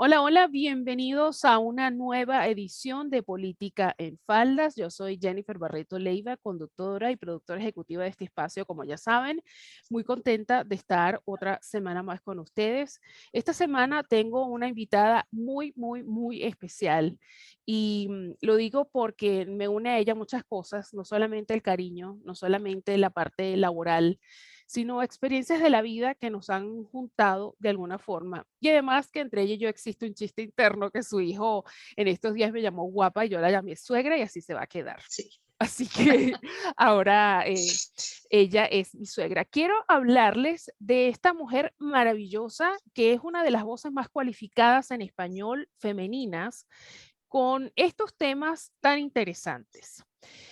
Hola, hola, bienvenidos a una nueva edición de Política en Faldas. Yo soy Jennifer Barreto Leiva, conductora y productora ejecutiva de este espacio, como ya saben. Muy contenta de estar otra semana más con ustedes. Esta semana tengo una invitada muy especial y lo digo porque me une a ella muchas cosas, no solamente el cariño, no solamente la parte laboral, sino experiencias de la vida que nos han juntado de alguna forma. Y además que entre ella y yo existe un chiste interno que su hijo en estos días me llamó guapa y yo la llamé suegra y así se va a quedar. Sí. Así que ahora ella es mi suegra. Quiero hablarles de esta mujer maravillosa que es una de las voces más cualificadas en español femeninas con estos temas tan interesantes.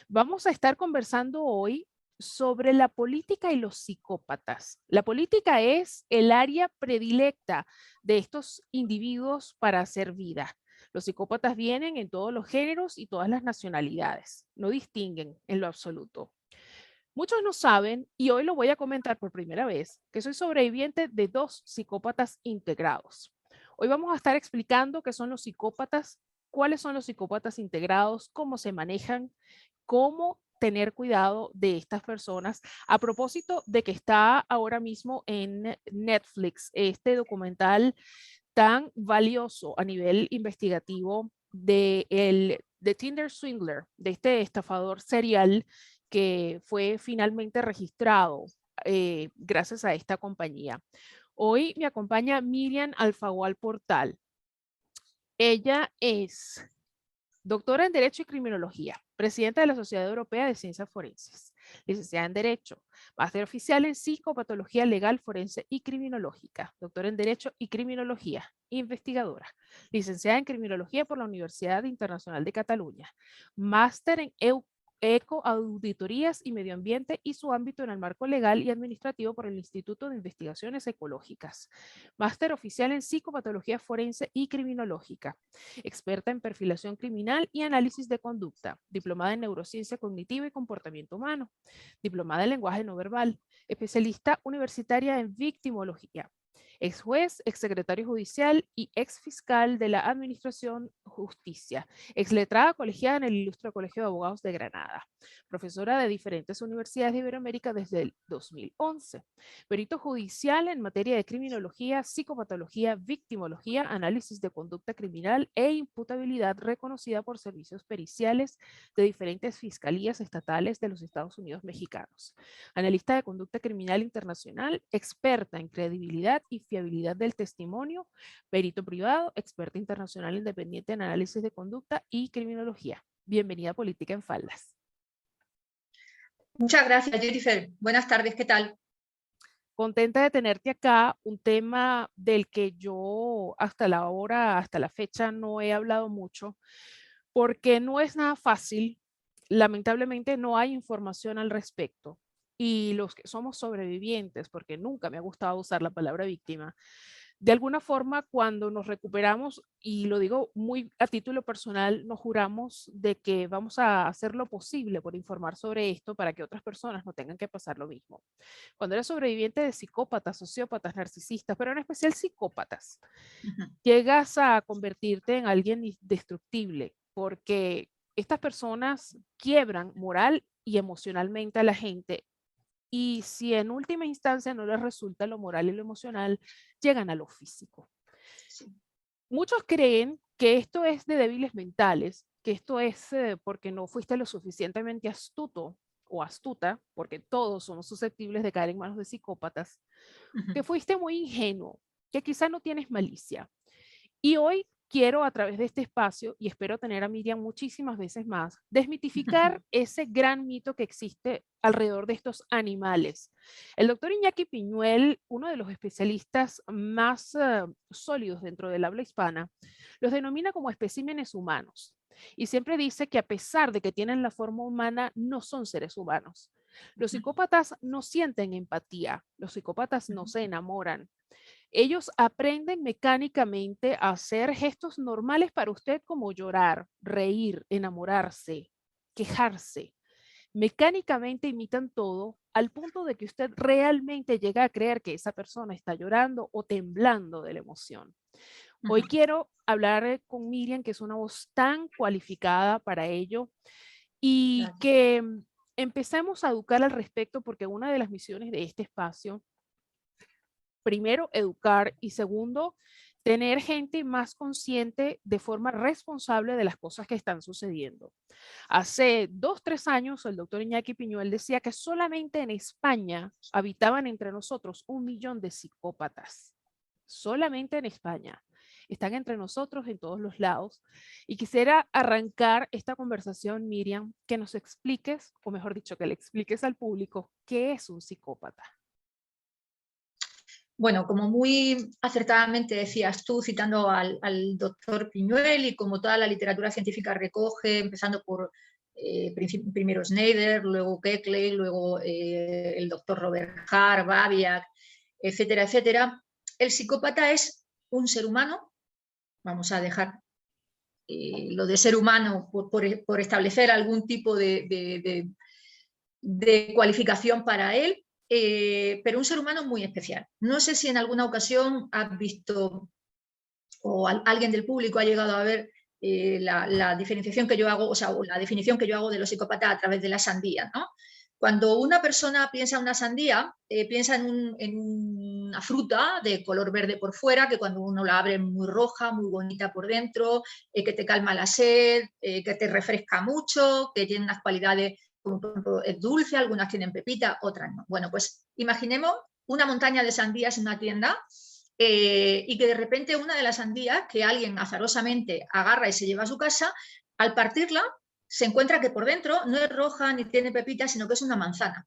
Vamos a estar conversando hoy sobre la política y los psicópatas. La política es el área predilecta de estos individuos para hacer vida. Los psicópatas vienen en todos los géneros y todas las nacionalidades. No distinguen en lo absoluto. Muchos no saben, y hoy lo voy a comentar por primera vez, que soy sobreviviente de 2 psicópatas integrados. Hoy vamos a estar explicando qué son los psicópatas, cuáles son los psicópatas integrados, cómo se manejan, cómo tener cuidado de estas personas. A propósito de que está ahora mismo en Netflix este documental tan valioso a nivel investigativo de Tinder Swindler, de este estafador serial que fue finalmente registrado gracias a esta compañía. Hoy me acompaña Miriam Alfagual Portal. Ella es doctora en Derecho y Criminología, presidenta de la Sociedad Europea de Ciencias Forenses, licenciada en Derecho, máster oficial en Psicopatología Legal, Forense y Criminológica, doctora en Derecho y Criminología, investigadora, licenciada en Criminología por la Universidad Internacional de Cataluña, máster en Ecoauditorías y Medio Ambiente y su ámbito en el marco legal y administrativo por el Instituto de Investigaciones Ecológicas, máster oficial en Psicopatología Forense y Criminológica, experta en perfilación criminal y análisis de conducta, diplomada en neurociencia cognitiva y comportamiento humano, diplomada en lenguaje no verbal, especialista universitaria en victimología, ex juez, ex secretario judicial y ex fiscal de la Administración Justicia, ex letrada colegiada en el Ilustre Colegio de Abogados de Granada, profesora de diferentes universidades de Iberoamérica desde el 2011, perito judicial en materia de criminología, psicopatología, victimología, análisis de conducta criminal e imputabilidad reconocida por servicios periciales de diferentes fiscalías estatales de los Estados Unidos mexicanos. Analista de conducta criminal internacional, experta en credibilidad y fiabilidad del testimonio, perito privado, experta internacional independiente en análisis de conducta y criminología. Bienvenida a Política en Faldas. Muchas gracias, Jennifer. Buenas tardes, ¿qué tal? Contenta de tenerte acá, un tema del que yo hasta la hora, hasta la fecha no he hablado mucho, porque no es nada fácil. Lamentablemente no hay información al respecto. Y los que somos sobrevivientes, porque nunca me ha gustado usar la palabra víctima, de alguna forma cuando nos recuperamos, y lo digo muy a título personal, nos juramos de que vamos a hacer lo posible por informar sobre esto para que otras personas no tengan que pasar lo mismo. Cuando eres sobreviviente de psicópatas, sociópatas, narcisistas, pero en especial psicópatas, Ujú. llegas a convertirte en alguien indestructible porque estas personas quiebran moral y emocionalmente a la gente. Y si en última instancia no les resulta lo moral y lo emocional, llegan a lo físico. Sí. Muchos creen que esto es de débiles mentales, que esto es porque no fuiste lo suficientemente astuto o astuta, porque todos somos susceptibles de caer en manos de psicópatas, Ujú. que fuiste muy ingenuo, que quizá no tienes malicia. Y hoy quiero a través de este espacio, y espero tener a Miriam muchísimas veces más, desmitificar ese gran mito que existe alrededor de estos animales. El doctor Iñaki Piñuel, uno de los especialistas más sólidos dentro del habla hispana, los denomina como especímenes humanos. Y siempre dice que a pesar de que tienen la forma humana, no son seres humanos. Los psicópatas no sienten empatía, los psicópatas no se enamoran, ellos aprenden mecánicamente a hacer gestos normales para usted como llorar, reír, enamorarse, quejarse. Mecánicamente imitan todo al punto de que usted realmente llega a creer que esa persona está llorando o temblando de la emoción. Hoy Ujú. quiero hablar con Miriam, que es una voz tan cualificada para ello, y Gracias. que empecemos a educar al respecto, porque una de las misiones de este espacio, primero, educar y segundo, tener gente más consciente de forma responsable de las cosas que están sucediendo. Hace 2, 3 años, el doctor Iñaki Piñuel decía que solamente en España habitaban entre nosotros 1 millón de psicópatas. Solamente en España. Están entre nosotros en todos los lados. Y quisiera arrancar esta conversación, Miriam, que nos expliques, o mejor dicho, que le expliques al público qué es un psicópata. Bueno, como muy acertadamente decías tú, citando al doctor Piñuel, y como toda la literatura científica recoge, empezando por primero Schneider, luego Keckley, luego el doctor Robert Hart, Babiak, etcétera, etcétera, el psicópata es un ser humano. Vamos a dejar lo de ser humano por establecer algún tipo de cualificación para él, pero un ser humano muy especial. No sé si en alguna ocasión has visto o alguien del público ha llegado a ver la diferenciación que yo hago, o sea, la definición que yo hago de los psicópatas a través de la sandía, ¿no? Cuando una persona piensa en una sandía, piensa en una fruta de color verde por fuera, que cuando uno la abre es muy roja, muy bonita por dentro, que te calma la sed, que te refresca mucho, que tiene unas cualidades, como por ejemplo es dulce, algunas tienen pepita, otras no. Bueno, pues imaginemos una montaña de sandías en una tienda, y que de repente una de las sandías que alguien azarosamente agarra y se lleva a su casa, al partirla se encuentra que por dentro no es roja ni tiene pepitas, sino que es una manzana.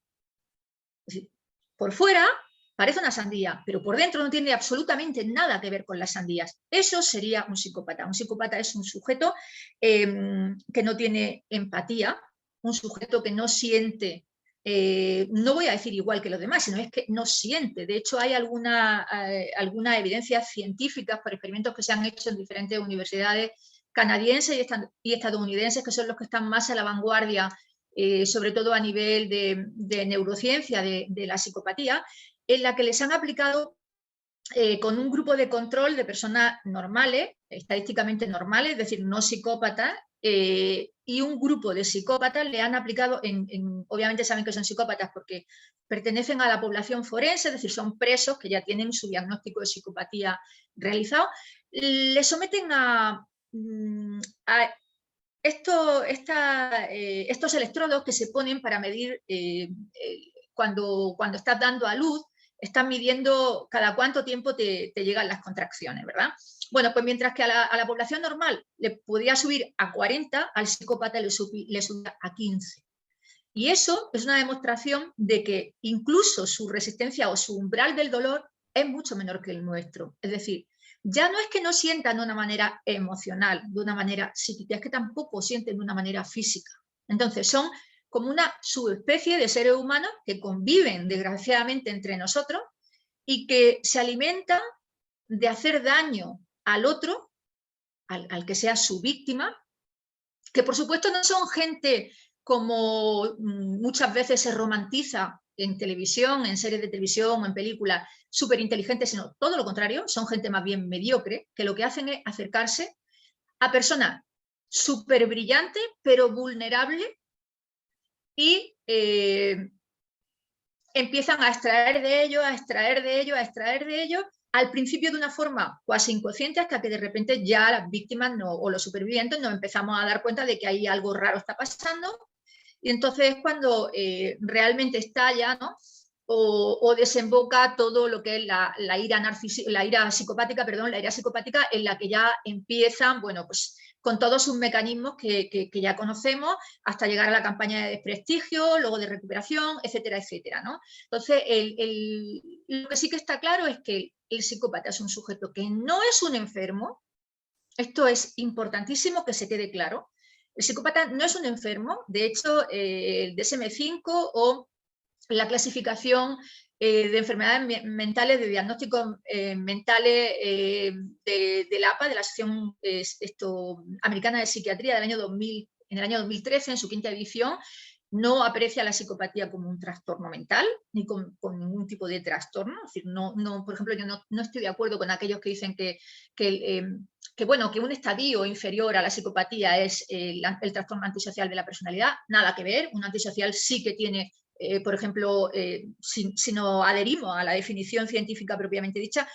Es decir, por fuera parece una sandía, pero por dentro no tiene absolutamente nada que ver con las sandías. Eso sería un psicópata. Un psicópata es un sujeto que no tiene empatía, un sujeto que no siente, no voy a decir igual que los demás, sino es que no siente. De hecho, hay alguna evidencia científica por experimentos que se han hecho en diferentes universidades canadienses y estadounidenses, que son los que están más a la vanguardia, sobre todo a nivel de neurociencia de la psicopatía, en la que les han aplicado con un grupo de control de personas normales, estadísticamente normales, es decir, no psicópatas, y un grupo de psicópatas le han aplicado, obviamente saben que son psicópatas porque pertenecen a la población forense, es decir, son presos que ya tienen su diagnóstico de psicopatía realizado, le someten a estos electrodos que se ponen para medir cuando estás dando a luz, están midiendo cada cuánto tiempo te llegan las contracciones, ¿verdad? Bueno, pues mientras que a la población normal le podía subir a 40, al psicópata le subía a 15. Y eso es una demostración de que incluso su resistencia o su umbral del dolor es mucho menor que el nuestro. Es decir, ya no es que no sientan de una manera emocional, de una manera psíquica, es que tampoco sienten de una manera física. Entonces son como una subespecie de seres humanos que conviven desgraciadamente entre nosotros y que se alimentan de hacer daño al otro, al que sea su víctima, que por supuesto no son gente como muchas veces se romantiza en televisión, en series de televisión o en películas, súper inteligentes, sino todo lo contrario, son gente más bien mediocre, que lo que hacen es acercarse a personas súper brillantes, pero vulnerables, y empiezan a extraer de ellos, a extraer de ellos, a extraer de ellos, al principio de una forma cuasi inconsciente, hasta que de repente ya las víctimas o los supervivientes nos empezamos a dar cuenta de que ahí algo raro está pasando, y entonces es cuando realmente estalla, ¿no? O desemboca todo lo que es la ira psicopática, perdón, la ira psicopática, en la que ya empiezan, bueno, pues con todos sus mecanismos que ya conocemos, hasta llegar a la campaña de desprestigio, luego de recuperación, etcétera, etcétera, ¿no? Entonces, lo que sí que está claro es que el psicópata es un sujeto que no es un enfermo. Esto es importantísimo que se quede claro. El psicópata no es un enfermo. De hecho, el DSM-5 o la clasificación de enfermedades mentales, de diagnósticos mentales de la APA, de la Asociación Americana de Psiquiatría del año 2000, en el año 2013, en su 5ª edición, no aprecia la psicopatía como un trastorno mental, ni con ningún tipo de trastorno. Es decir, por ejemplo, yo no estoy de acuerdo con aquellos que dicen que bueno, que un estadio inferior a la psicopatía es el trastorno antisocial de la personalidad. Nada que ver, un antisocial sí que tiene, por ejemplo, si no adherimos a la definición científica propiamente dicha,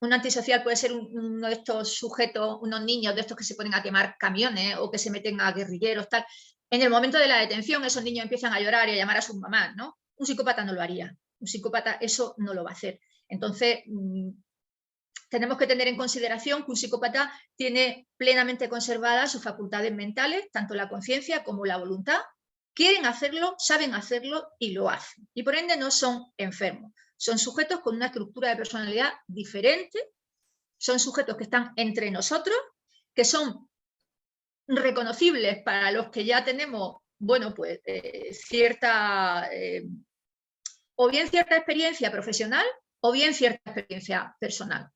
un antisocial puede ser uno de estos sujetos, unos niños de estos que se ponen a quemar camiones o que se meten a guerrilleros, tal. En el momento de la detención, esos niños empiezan a llorar y a llamar a sus mamás, ¿no? Un psicópata no lo haría. Un psicópata eso no lo va a hacer. Entonces, tenemos que tener en consideración que un psicópata tiene plenamente conservadas sus facultades mentales, tanto la conciencia como la voluntad. Quieren hacerlo, saben hacerlo y lo hacen. Y por ende no son enfermos. Son sujetos con una estructura de personalidad diferente. Son sujetos que están entre nosotros, que son reconocibles para los que ya tenemos, bueno, pues cierta, o bien cierta experiencia profesional o bien cierta experiencia personal,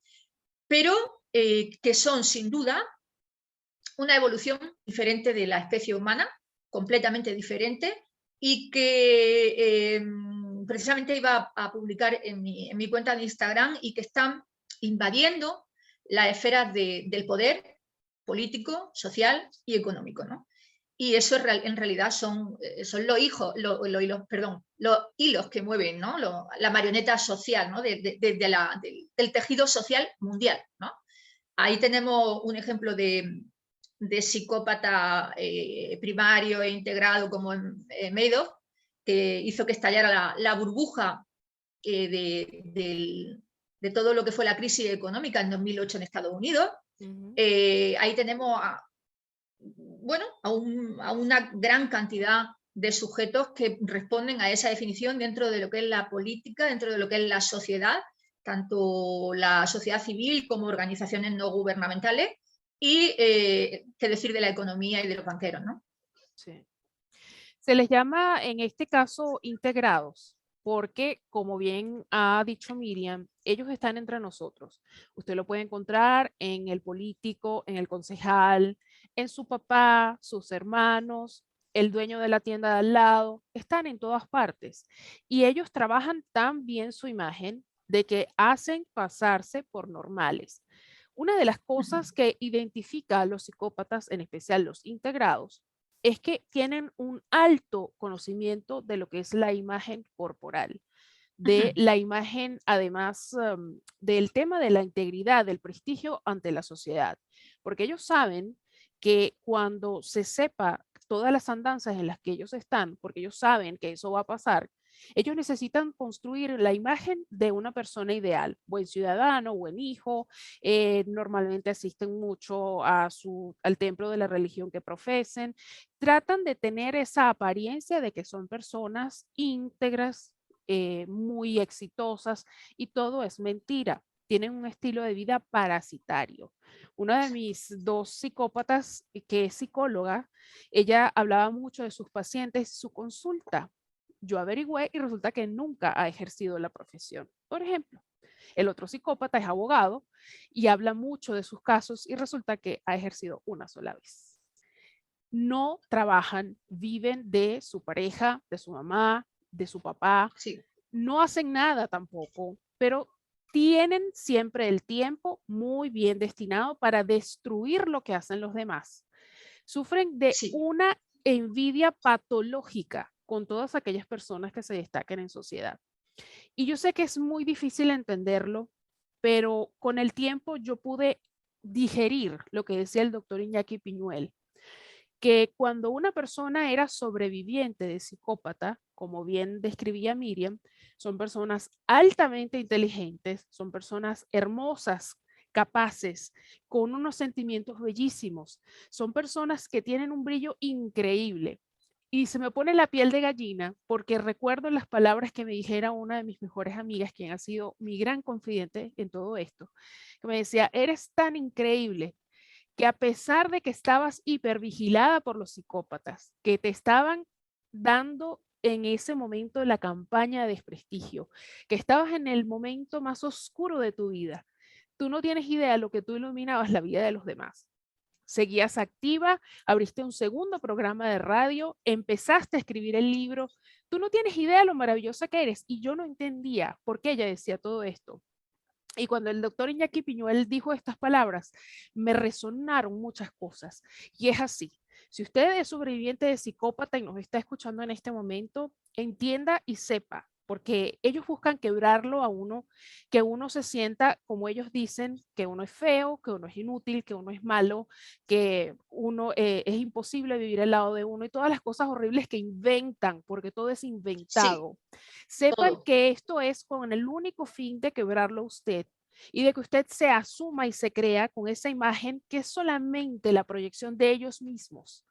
pero que son sin duda una evolución diferente de la especie humana, completamente diferente, y que precisamente iba a publicar en mi cuenta de Instagram, y que están invadiendo las esferas del poder político, social y económico, ¿no? Y eso en realidad son los hilos que mueven, ¿no? La marioneta social, ¿no? del tejido social mundial, ¿no? Ahí tenemos un ejemplo de psicópata primario e integrado como Madoff, que hizo que estallara la burbuja de todo lo que fue la crisis económica en 2008 en Estados Unidos. Ahí tenemos bueno, a una gran cantidad de sujetos que responden a esa definición dentro de lo que es la política, dentro de lo que es la sociedad, tanto la sociedad civil como organizaciones no gubernamentales, y qué decir de la economía y de los banqueros, ¿no? Sí. Se les llama en este caso integrados, porque como bien ha dicho Miriam, ellos están entre nosotros. Usted lo puede encontrar en el político, en el concejal, en su papá, sus hermanos, el dueño de la tienda de al lado, están en todas partes. Y ellos trabajan tan bien su imagen de que hacen pasarse por normales. Una de las cosas que identifica a los psicópatas, en especial los integrados, es que tienen un alto conocimiento de lo que es la imagen corporal, de la imagen, además del tema de la integridad, del prestigio ante la sociedad, porque ellos saben que cuando se sepa todas las andanzas en las que ellos están, porque ellos saben que eso va a pasar, ellos necesitan construir la imagen de una persona ideal, buen ciudadano, buen hijo, normalmente asisten mucho al templo de la religión que profesen, tratan de tener esa apariencia de que son personas íntegras, muy exitosas, y todo es mentira. Tienen un estilo de vida parasitario. Una de mis dos psicópatas, que es psicóloga, ella hablaba mucho de sus pacientes, su consulta. Yo averigüé y resulta que nunca ha ejercido la profesión. Por ejemplo, el otro psicópata es abogado y habla mucho de sus casos y resulta que ha ejercido una sola vez. No trabajan, viven de su pareja, de su mamá, de su papá. Sí. No hacen nada tampoco, pero tienen siempre el tiempo muy bien destinado para destruir lo que hacen los demás. Sufren de Sí. una envidia patológica con todas aquellas personas que se destacan en sociedad. Y yo sé que es muy difícil entenderlo, pero con el tiempo yo pude digerir lo que decía el doctor Iñaki Piñuel, que cuando una persona era sobreviviente de psicópata, como bien describía Miriam, son personas altamente inteligentes, son personas hermosas, capaces, con unos sentimientos bellísimos, son personas que tienen un brillo increíble. Y se me pone la piel de gallina porque recuerdo las palabras que me dijera una de mis mejores amigas, quien ha sido mi gran confidente en todo esto, que me decía, eres tan increíble que a pesar de que estabas hipervigilada por los psicópatas, que te estaban dando en ese momento la campaña de desprestigio, que estabas en el momento más oscuro de tu vida, tú no tienes idea de lo que tú iluminabas la vida de los demás. seguías activa, abriste un segundo programa de radio, empezaste a escribir el libro. Tú no tienes idea de lo maravillosa que eres. Y yo no entendía por qué ella decía todo esto. Y cuando el doctor Iñaki Piñuel dijo estas palabras, me resonaron muchas cosas. Y es así. Si usted es sobreviviente de psicópata y nos está escuchando en este momento, entienda y sepa, porque ellos buscan quebrarlo a uno, que uno se sienta, como ellos dicen, que uno es feo, que uno es inútil, que uno es malo, que uno es imposible vivir al lado de uno y todas las cosas horribles que inventan, porque todo es Sí, inventado. Sepan todo. que esto es con el único fin de quebrarlo a usted y de que usted se asuma y se crea con esa imagen que es solamente la proyección de ellos mismos.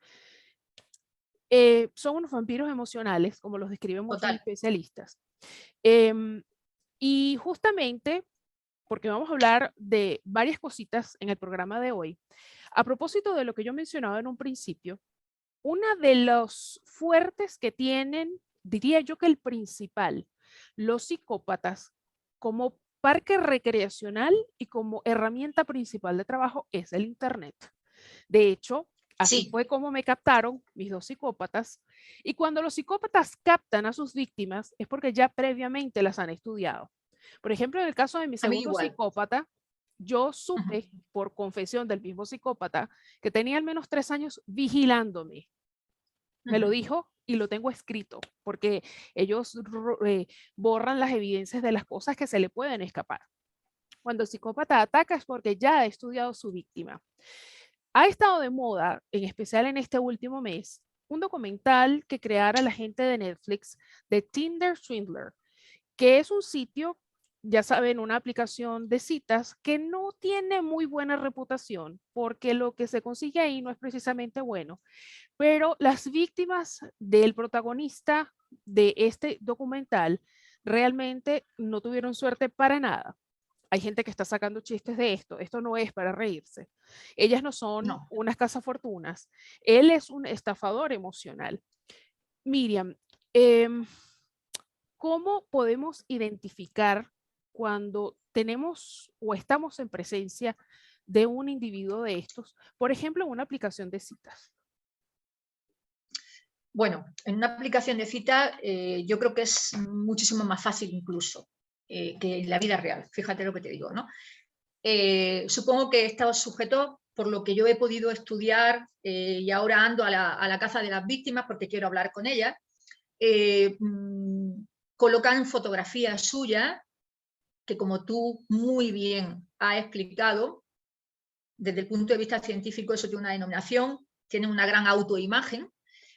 Son unos vampiros emocionales, como los describen muchos Total. especialistas. Em, y justamente, porque vamos a hablar de varias cositas en el programa de hoy, a propósito de lo que yo mencionaba en un principio, una de los fuertes que tienen, diría yo que el principal, los psicópatas como parque recreacional y como herramienta principal de trabajo es el Internet. De hecho, así Sí, fue como me captaron mis dos psicópatas. Y cuando los psicópatas captan a sus víctimas es porque ya previamente las han estudiado. Por ejemplo, en el caso de mi a mí segundo igual. psicópata, yo Ujú, supe por confesión del mismo psicópata que tenía al menos 3 años vigilándome. Me lo ujú. dijo y lo tengo escrito, porque ellos borran las evidencias de las cosas que se le pueden escapar. Cuando el psicópata ataca es porque ya ha estudiado su víctima. Ha estado de moda, en especial en este último mes, un documental que creara la gente de Netflix de Tinder Swindler, que es un sitio, ya saben, una aplicación de citas que no tiene muy buena reputación, porque lo que se consigue ahí no es precisamente bueno, pero las víctimas del protagonista de este documental realmente no tuvieron suerte para nada. Hay gente que está sacando chistes de esto. Esto no es para reírse. Ellas no son No. unas cazafortunas. Él es un estafador emocional. Miriam, em, ¿cómo podemos identificar cuando tenemos o estamos en presencia de un individuo de estos? Por ejemplo, en una aplicación de citas. Bueno, en una aplicación de cita yo creo que es muchísimo más fácil incluso que en la vida real. Fíjate lo que te digo, ¿no? Supongo que he estado sujeto, por lo que yo he podido estudiar y ahora ando a la caza de las víctimas porque quiero hablar con ellas, eh, mm, colocan fotografías suyas que, como tú muy bien has explicado, desde el punto de vista científico eso tiene una denominación, tiene una gran autoimagen,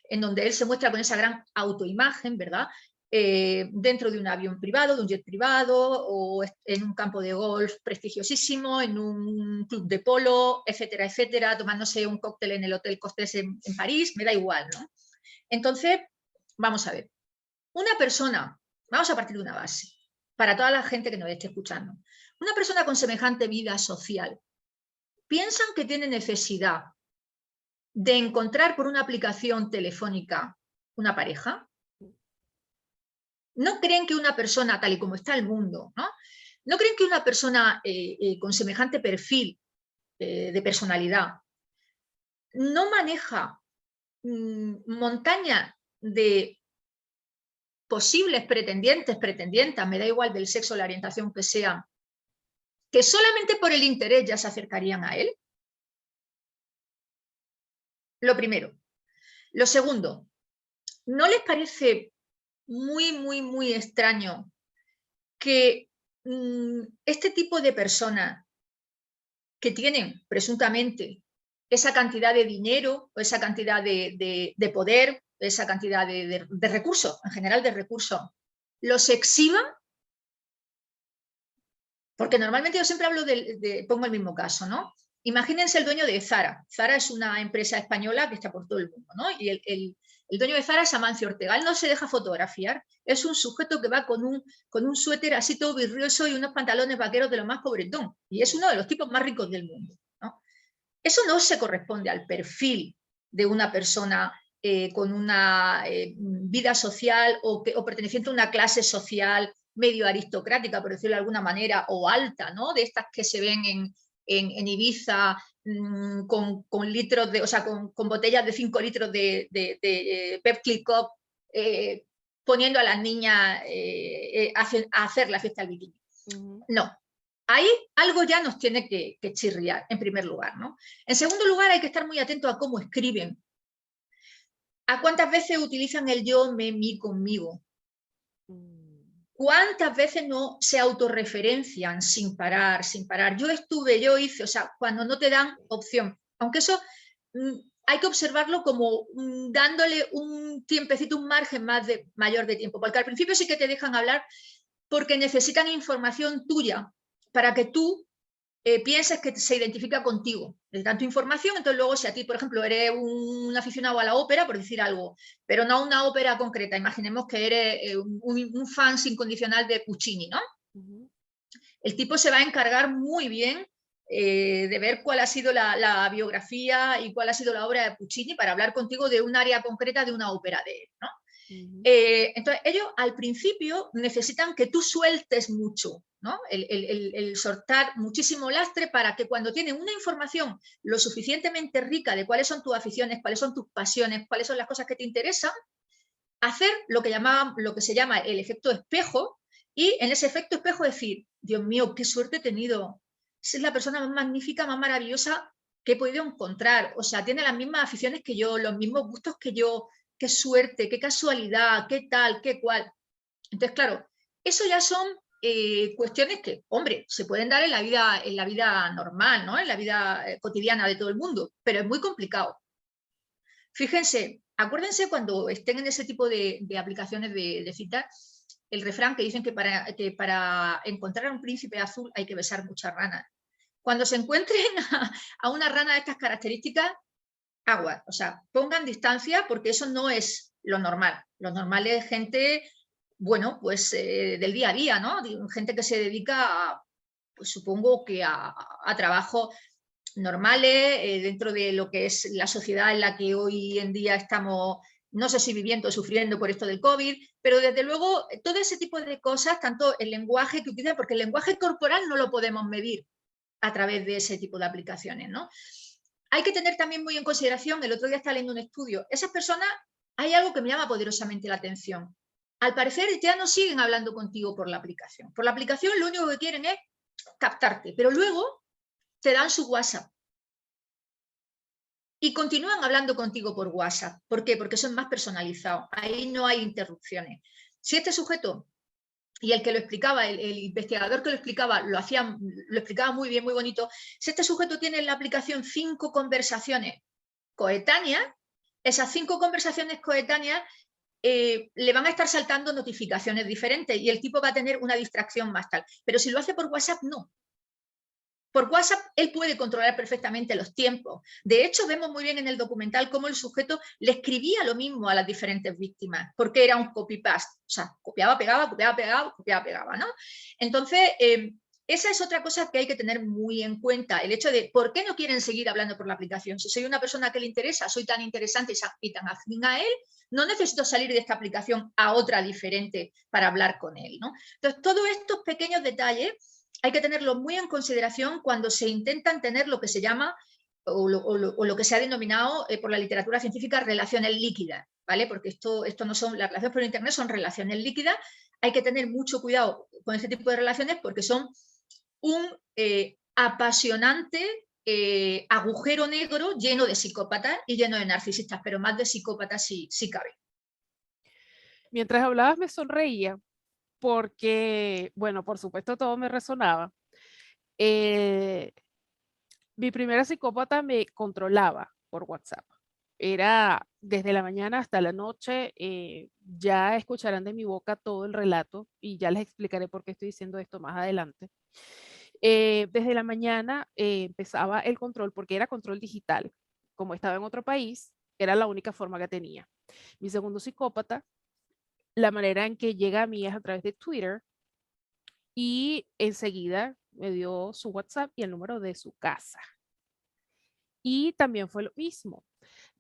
en donde él se muestra con esa gran autoimagen, ¿verdad? Dentro de un avión privado, de un jet privado, o en un campo de golf prestigiosísimo, en un club de polo, etcétera, etcétera, tomándose un cóctel en el Hotel Costés en París, me da igual, ¿no? Entonces, vamos a ver, una persona, vamos a partir de una base, para toda la gente que nos esté escuchando, una persona con semejante vida social, ¿piensan que tiene necesidad de encontrar por una aplicación telefónica una pareja? ¿No creen que una persona, tal y como está el mundo, ¿no creen que una persona con semejante perfil de personalidad no maneja montaña de posibles pretendientes, pretendientas, me da igual del sexo o la orientación que sean, que solamente por el interés ya se acercarían a él? Lo primero. Lo segundo, ¿no les parece muy, muy, muy extraño que este tipo de personas que tienen presuntamente esa cantidad de dinero o esa cantidad de poder, esa cantidad de recursos, en general de recursos, los exhiban? Porque normalmente yo siempre hablo pongo el mismo caso, ¿no? Imagínense el dueño de Zara. Zara es una empresa española que está por todo el mundo, ¿no? Y el dueño de Zara es Amancio Ortega. Él no se deja fotografiar. Es un sujeto que va con un suéter así todo virrioso y unos pantalones vaqueros de lo más pobretón. Y es uno de los tipos más ricos del mundo, ¿no? Eso no se corresponde al perfil de una persona con una vida social o perteneciente a una clase social medio aristocrática, por decirlo de alguna manera, o alta, ¿no? De estas que se ven en Ibiza con litros de, o sea, con botellas de 5 litros de Pepsi Cup, poniendo a las niñas a hacer la fiesta del bikini. No, ahí algo ya nos tiene que chirriar, en primer lugar, ¿no? En segundo lugar, hay que estar muy atento a cómo escriben. ¿A cuántas veces utilizan el yo, me, mi, conmigo? ¿Cuántas veces no se autorreferencian sin parar, sin parar? Yo estuve, yo hice, o sea, cuando no te dan opción. Aunque eso hay que observarlo como dándole un tiempecito, un margen mayor de tiempo. Porque al principio sí que te dejan hablar porque necesitan información tuya para que tú pienses que se identifica contigo. De tanto información, entonces luego si a ti, por ejemplo, eres un aficionado a la ópera, por decir algo, pero no a una ópera concreta, imaginemos que eres un fan incondicional de Puccini, ¿no? El tipo se va a encargar muy bien de ver cuál ha sido la biografía y cuál ha sido la obra de Puccini para hablar contigo de un área concreta de una ópera de él, ¿no? Entonces, ellos al principio necesitan que tú sueltes mucho, ¿no? El soltar muchísimo lastre para que cuando tienen una información lo suficientemente rica de cuáles son tus aficiones, cuáles son tus pasiones, cuáles son las cosas que te interesan, hacer lo que se llama el efecto espejo, y en ese efecto espejo decir, Dios mío, qué suerte he tenido, es la persona más magnífica, más maravillosa que he podido encontrar, o sea, tiene las mismas aficiones que yo, los mismos gustos que yo, qué suerte, qué casualidad, qué tal, qué cual. Entonces, claro, eso ya son cuestiones que, hombre, se pueden dar en la vida normal, ¿no? En la vida cotidiana de todo el mundo, pero es muy complicado. Fíjense, acuérdense cuando estén en ese tipo de aplicaciones de citas, el refrán que dicen que para encontrar a un príncipe azul hay que besar muchas ranas. Cuando se encuentren a una rana de estas características, agua, o sea, pongan distancia porque eso no es lo normal. Lo normal es gente, bueno, pues del día a día, ¿no? Gente que se dedica a, pues supongo que a trabajo normales, dentro de lo que es la sociedad en la que hoy en día estamos, no sé si viviendo o sufriendo por esto del COVID, pero desde luego todo ese tipo de cosas, tanto el lenguaje que utilizan, porque el lenguaje corporal no lo podemos medir a través de ese tipo de aplicaciones, ¿no? Hay que tener también muy en consideración, el otro día estaba leyendo un estudio, esas personas, hay algo que me llama poderosamente la atención. Al parecer ya no siguen hablando contigo por la aplicación. Por la aplicación lo único que quieren es captarte, pero luego te dan su WhatsApp y continúan hablando contigo por WhatsApp. ¿Por qué? Porque son más personalizados. Ahí no hay interrupciones. Si este sujeto y el que lo explicaba, el investigador que lo explicaba, lo explicaba muy bien, muy bonito, si este sujeto tiene en la aplicación 5 conversaciones coetáneas, esas 5 conversaciones coetáneas le van a estar saltando notificaciones diferentes y el tipo va a tener una distracción más tal. Pero si lo hace por WhatsApp, no. Por WhatsApp él puede controlar perfectamente los tiempos. De hecho, vemos muy bien en el documental cómo el sujeto le escribía lo mismo a las diferentes víctimas, porque era un copy-paste. O sea, copiaba, pegaba, copiaba, pegaba, copiaba, pegaba, ¿no? Entonces, esa es otra cosa que hay que tener muy en cuenta, el hecho de por qué no quieren seguir hablando por la aplicación. Si soy una persona que le interesa, soy tan interesante y tan afín a él, no necesito salir de esta aplicación a otra diferente para hablar con él, ¿no? Entonces, todos estos pequeños detalles hay que tenerlo muy en consideración cuando se intentan tener lo que se llama o lo que se ha denominado por la literatura científica relaciones líquidas, ¿vale? Porque esto no son, las relaciones por internet son relaciones líquidas. Hay que tener mucho cuidado con este tipo de relaciones porque son un apasionante agujero negro lleno de psicópatas y lleno de narcisistas, pero más de psicópatas sí cabe. Mientras hablabas me sonreía porque, bueno, por supuesto todo me resonaba. Mi primera psicópata me controlaba por WhatsApp. Era desde la mañana hasta la noche, ya escucharán de mi boca todo el relato y ya les explicaré por qué estoy diciendo esto más adelante. Desde la mañana empezaba el control porque era control digital. Como estaba en otro país, era la única forma que tenía. Mi segundo psicópata, la manera en que llega a mí es a través de Twitter y enseguida me dio su WhatsApp y el número de su casa. Y también fue lo mismo.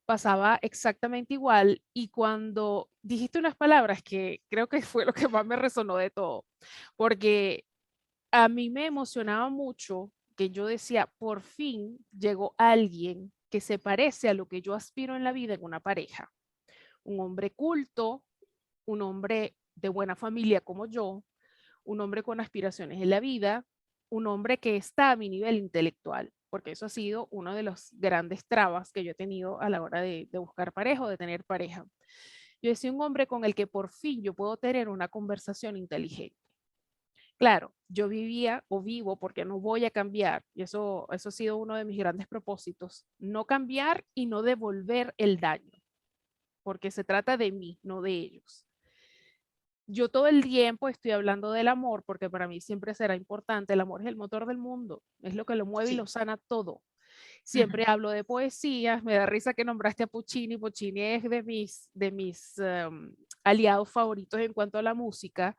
Pasaba exactamente igual y cuando dijiste unas palabras que creo que fue lo que más me resonó de todo, porque a mí me emocionaba mucho que yo decía, por fin llegó alguien que se parece a lo que yo aspiro en la vida en una pareja. Un hombre culto, un hombre de buena familia como yo, un hombre con aspiraciones en la vida, un hombre que está a mi nivel intelectual, porque eso ha sido uno de los grandes trabas que yo he tenido a la hora de buscar pareja o de tener pareja. Yo decía un hombre con el que por fin yo puedo tener una conversación inteligente. Claro, yo vivía o vivo porque no voy a cambiar, y eso ha sido uno de mis grandes propósitos, no cambiar y no devolver el daño, porque se trata de mí, no de ellos. Yo todo el tiempo estoy hablando del amor porque para mí siempre será importante. El amor es el motor del mundo, es lo que lo mueve y lo Sí. sana todo. Ujú. Siempre hablo de poesía, me da risa que nombraste a Puccini. Puccini es de mis aliados favoritos en cuanto a la música.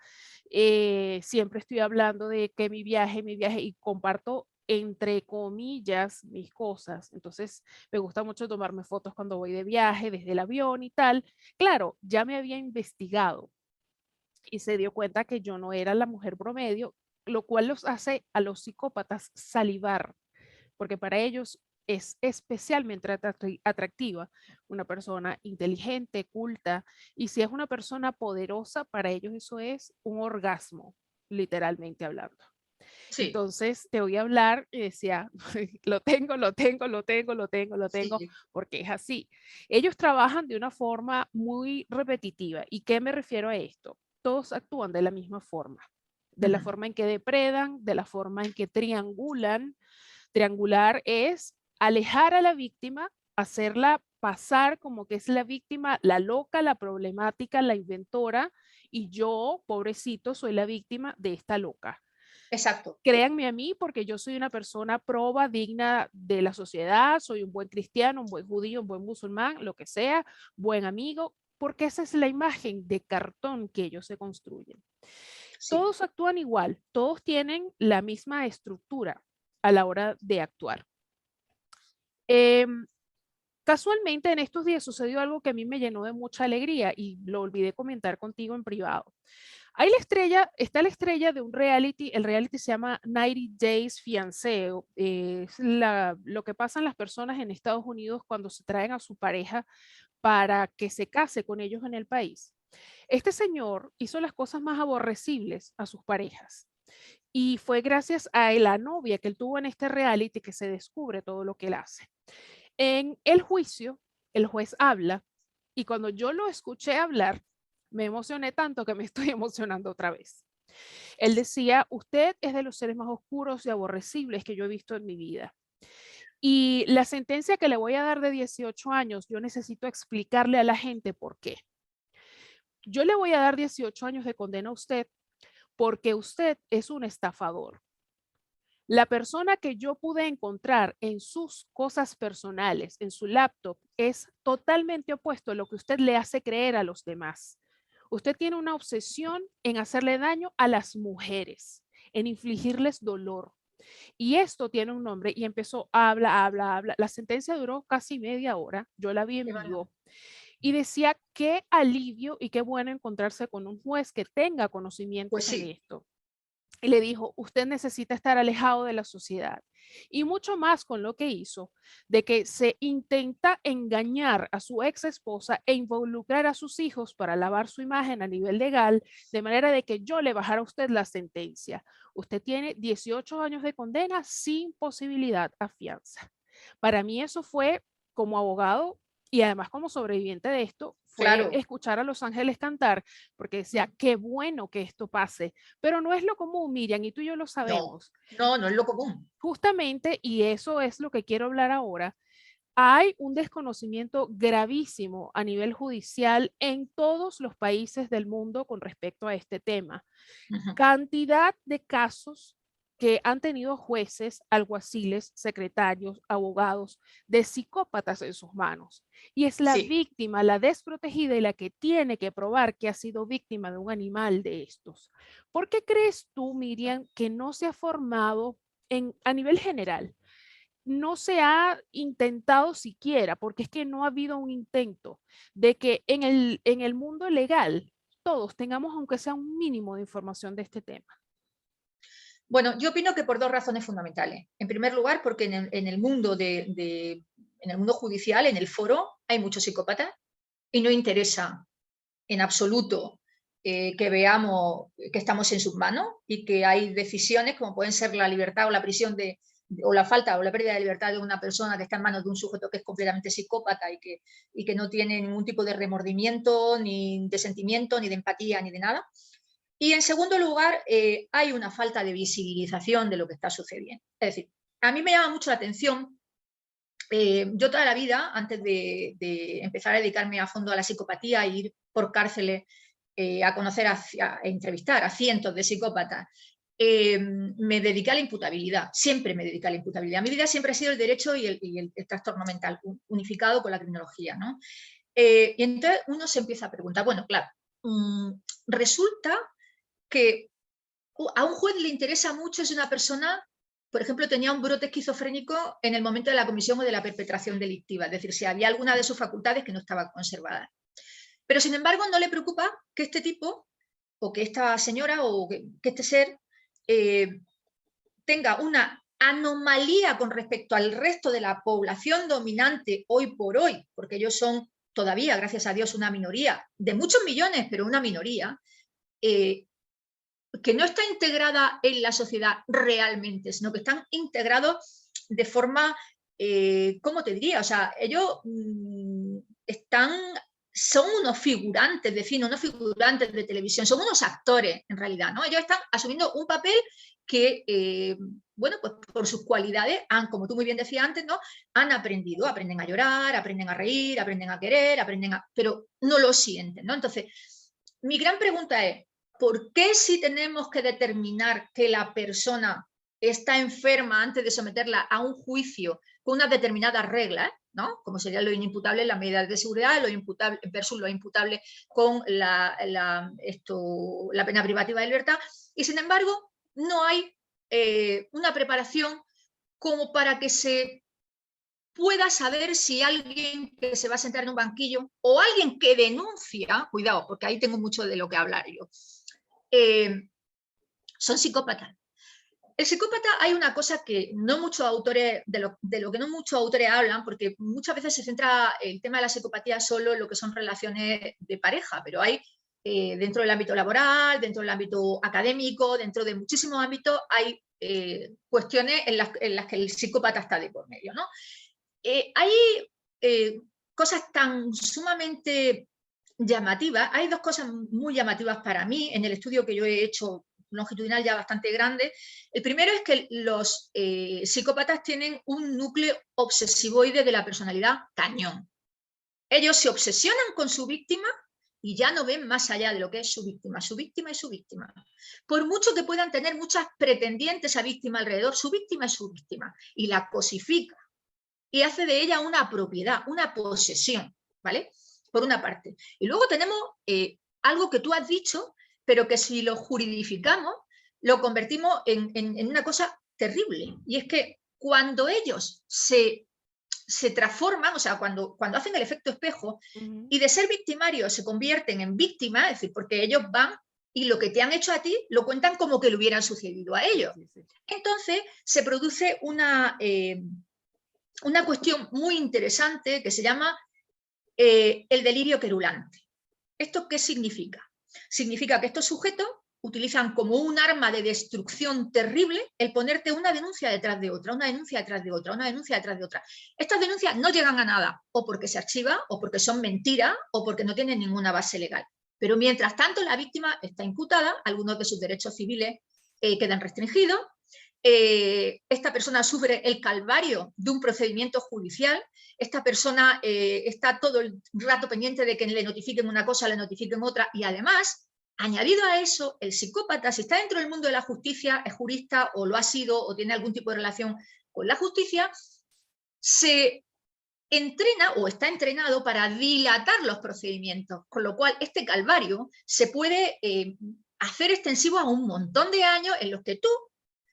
Siempre estoy hablando de que mi viaje, y comparto entre comillas mis cosas. Entonces, me gusta mucho tomarme fotos cuando voy de viaje, desde el avión y tal. Claro, ya me había investigado y se dio cuenta que yo no era la mujer promedio, lo cual los hace a los psicópatas salivar, porque para ellos es especialmente atractiva una persona inteligente, culta, y si es una persona poderosa, para ellos eso es un orgasmo, literalmente hablando. Sí, Entonces te voy a hablar y decía, lo tengo, lo tengo, lo tengo, lo tengo, lo tengo, sí. porque es así. Ellos trabajan de una forma muy repetitiva. ¿Y qué me refiero a esto? Todos actúan de la misma forma, de la Ujú. forma en que depredan, de la forma en que triangulan. Triangular es alejar a la víctima, hacerla pasar como que es la víctima, la loca, la problemática, la inventora, y yo, pobrecito, soy la víctima de esta loca. Exacto. Créanme a mí, porque yo soy una persona proba, digna de la sociedad, soy un buen cristiano, un buen judío, un buen musulmán, lo que sea, buen amigo, porque esa es la imagen de cartón que ellos se construyen. Sí. Todos actúan igual, todos tienen la misma estructura a la hora de actuar. Em, Casualmente en estos días sucedió algo que a mí me llenó de mucha alegría y lo olvidé comentar contigo en privado. Hay la estrella, está la estrella de un reality, el reality se llama 90 Days Fiancé, es lo que pasan las personas en Estados Unidos cuando se traen a su pareja para que se case con ellos en el país. Este señor hizo las cosas más aborrecibles a sus parejas y fue gracias a la novia que él tuvo en este reality que se descubre todo lo que él hace. En el juicio, el juez habla y cuando yo lo escuché hablar, me emocioné tanto que me estoy emocionando otra vez. Él decía, usted es de los seres más oscuros y aborrecibles que yo he visto en mi vida. Y la sentencia que le voy a dar de 18 años, yo necesito explicarle a la gente por qué. Yo le voy a dar 18 años de condena a usted porque usted es un estafador. La persona que yo pude encontrar en sus cosas personales, en su laptop, es totalmente opuesto a lo que usted le hace creer a los demás. Usted tiene una obsesión en hacerle daño a las mujeres, en infligirles dolor. Y esto tiene un nombre y empezó, habla, habla, habla. La sentencia duró casi media hora, yo la vi Qué en barbaridad. vivo y decía qué alivio y qué bueno encontrarse con un juez que tenga Pues conocimientos en sí. esto y le dijo, usted necesita estar alejado de la sociedad. Y mucho más con lo que hizo, de que se intenta engañar a su ex esposa e involucrar a sus hijos para lavar su imagen a nivel legal, de manera de que yo le bajara a usted la sentencia. Usted tiene 18 años de condena sin posibilidad a fianza. Para mí eso fue como abogado y además como sobreviviente de esto, fue Claro. escuchar a Los Ángeles cantar, porque decía, Mm. qué bueno que esto pase, pero no es lo común, Miriam, y tú y yo lo No, sabemos. no, no es lo común. Justamente, y eso es lo que quiero hablar ahora, hay un desconocimiento gravísimo a nivel judicial en todos los países del mundo con respecto a este tema. Ujú. Cantidad de casos que han tenido jueces, alguaciles, secretarios, abogados, de psicópatas en sus manos. Y es la Sí. víctima, la desprotegida y la que tiene que probar que ha sido víctima de un animal de estos. ¿Por qué crees tú, Miriam, que no se ha formado a nivel general? No se ha intentado siquiera, porque es que no ha habido un intento de que en el mundo legal todos tengamos, aunque sea un mínimo de información de este tema. Bueno, yo opino que por dos razones fundamentales. En primer lugar, porque en el mundo en el mundo judicial, en el foro, hay muchos psicópatas y no interesa en absoluto que veamos que estamos en sus manos y que hay decisiones como pueden ser la libertad o la prisión o la falta o la pérdida de libertad de una persona que está en manos de un sujeto que es completamente psicópata y que no tiene ningún tipo de remordimiento, ni de sentimiento, ni de empatía, ni de nada. Y en segundo lugar, hay una falta de visibilización de lo que está sucediendo. Es decir, a mí me llama mucho la atención. Yo toda la vida, antes de empezar a dedicarme a fondo a la psicopatía e ir por cárceles a conocer, a entrevistar a cientos de psicópatas, me dediqué a la imputabilidad, siempre me dediqué a la imputabilidad. Mi vida siempre ha sido el derecho y el trastorno mental, unificado con la criminología, ¿no? Y entonces uno se empieza a preguntar, bueno, claro, resulta que a un juez le interesa mucho si una persona, por ejemplo, tenía un brote esquizofrénico en el momento de la comisión o de la perpetración delictiva, es decir, si había alguna de sus facultades que no estaba conservada. Pero, sin embargo, no le preocupa que este tipo, o que esta señora, o que este ser tenga una anomalía con respecto al resto de la población dominante hoy por hoy, porque ellos son todavía, gracias a Dios, una minoría, de muchos millones, pero una minoría, que no está integrada en la sociedad realmente, sino que están integrados de forma, ¿cómo te diría? O sea, ellos son unos figurantes de cine, unos figurantes de televisión, son unos actores en realidad, ¿no? Ellos están asumiendo un papel que, bueno, pues por sus cualidades, como tú muy bien decías antes, ¿no? Han aprendido, aprenden a llorar, aprenden a reír, aprenden a querer, pero no lo sienten, ¿no? Entonces, mi gran pregunta es, ¿por qué si tenemos que determinar que la persona está enferma antes de someterla a un juicio con unas determinadas reglas, ¿no? Como sería lo inimputable, las medidas de seguridad, lo imputable versus lo imputable con la pena privativa de libertad, y sin embargo no hay una preparación como para que se pueda saber si alguien que se va a sentar en un banquillo o alguien que denuncia, cuidado, porque ahí tengo mucho de lo que hablar yo, son psicópatas. El psicópata, hay una cosa que no muchos autores, de lo que no muchos autores hablan, porque muchas veces se centra el tema de la psicopatía solo en lo que son relaciones de pareja, pero hay dentro del ámbito laboral, dentro del ámbito académico, dentro de muchísimos ámbitos, hay cuestiones en las que el psicópata está de por medio, ¿no? Hay cosas tan sumamente llamativas, hay dos cosas muy llamativas para mí en el estudio que yo he hecho longitudinal ya bastante grande. El primero es que los psicópatas tienen un núcleo obsesivoide de la personalidad cañón. Ellos se obsesionan con su víctima y ya no ven más allá de lo que es su víctima. Su víctima es su víctima. Por mucho que puedan tener muchas pretendientes a víctima alrededor, su víctima es su víctima y la cosifica y hace de ella una propiedad, una posesión, ¿vale? Por una parte. Y luego tenemos algo que tú has dicho, pero que si lo juridificamos, lo convertimos en una cosa terrible. Y es que cuando ellos se transforman, o sea, cuando hacen el efecto espejo y de ser victimarios se convierten en víctimas, es decir, porque ellos van y lo que te han hecho a ti lo cuentan como que le hubiera sucedido a ellos. Entonces se produce una cuestión muy interesante que se llama el delirio querulante. ¿Esto qué significa? Significa que estos sujetos utilizan como un arma de destrucción terrible el ponerte una denuncia detrás de otra, una denuncia detrás de otra, una denuncia detrás de otra. Estas denuncias no llegan a nada, o porque se archivan, o porque son mentiras, o porque no tienen ninguna base legal. Pero mientras tanto la víctima está imputada, algunos de sus derechos civiles quedan restringidos, esta persona sufre el calvario de un procedimiento judicial, esta persona está todo el rato pendiente de que le notifiquen una cosa, le notifiquen otra, y además, añadido a eso, el psicópata, si está dentro del mundo de la justicia, es jurista o lo ha sido o tiene algún tipo de relación con la justicia, se entrena o está entrenado para dilatar los procedimientos, con lo cual este calvario se puede hacer extensivo a un montón de años en los que tú,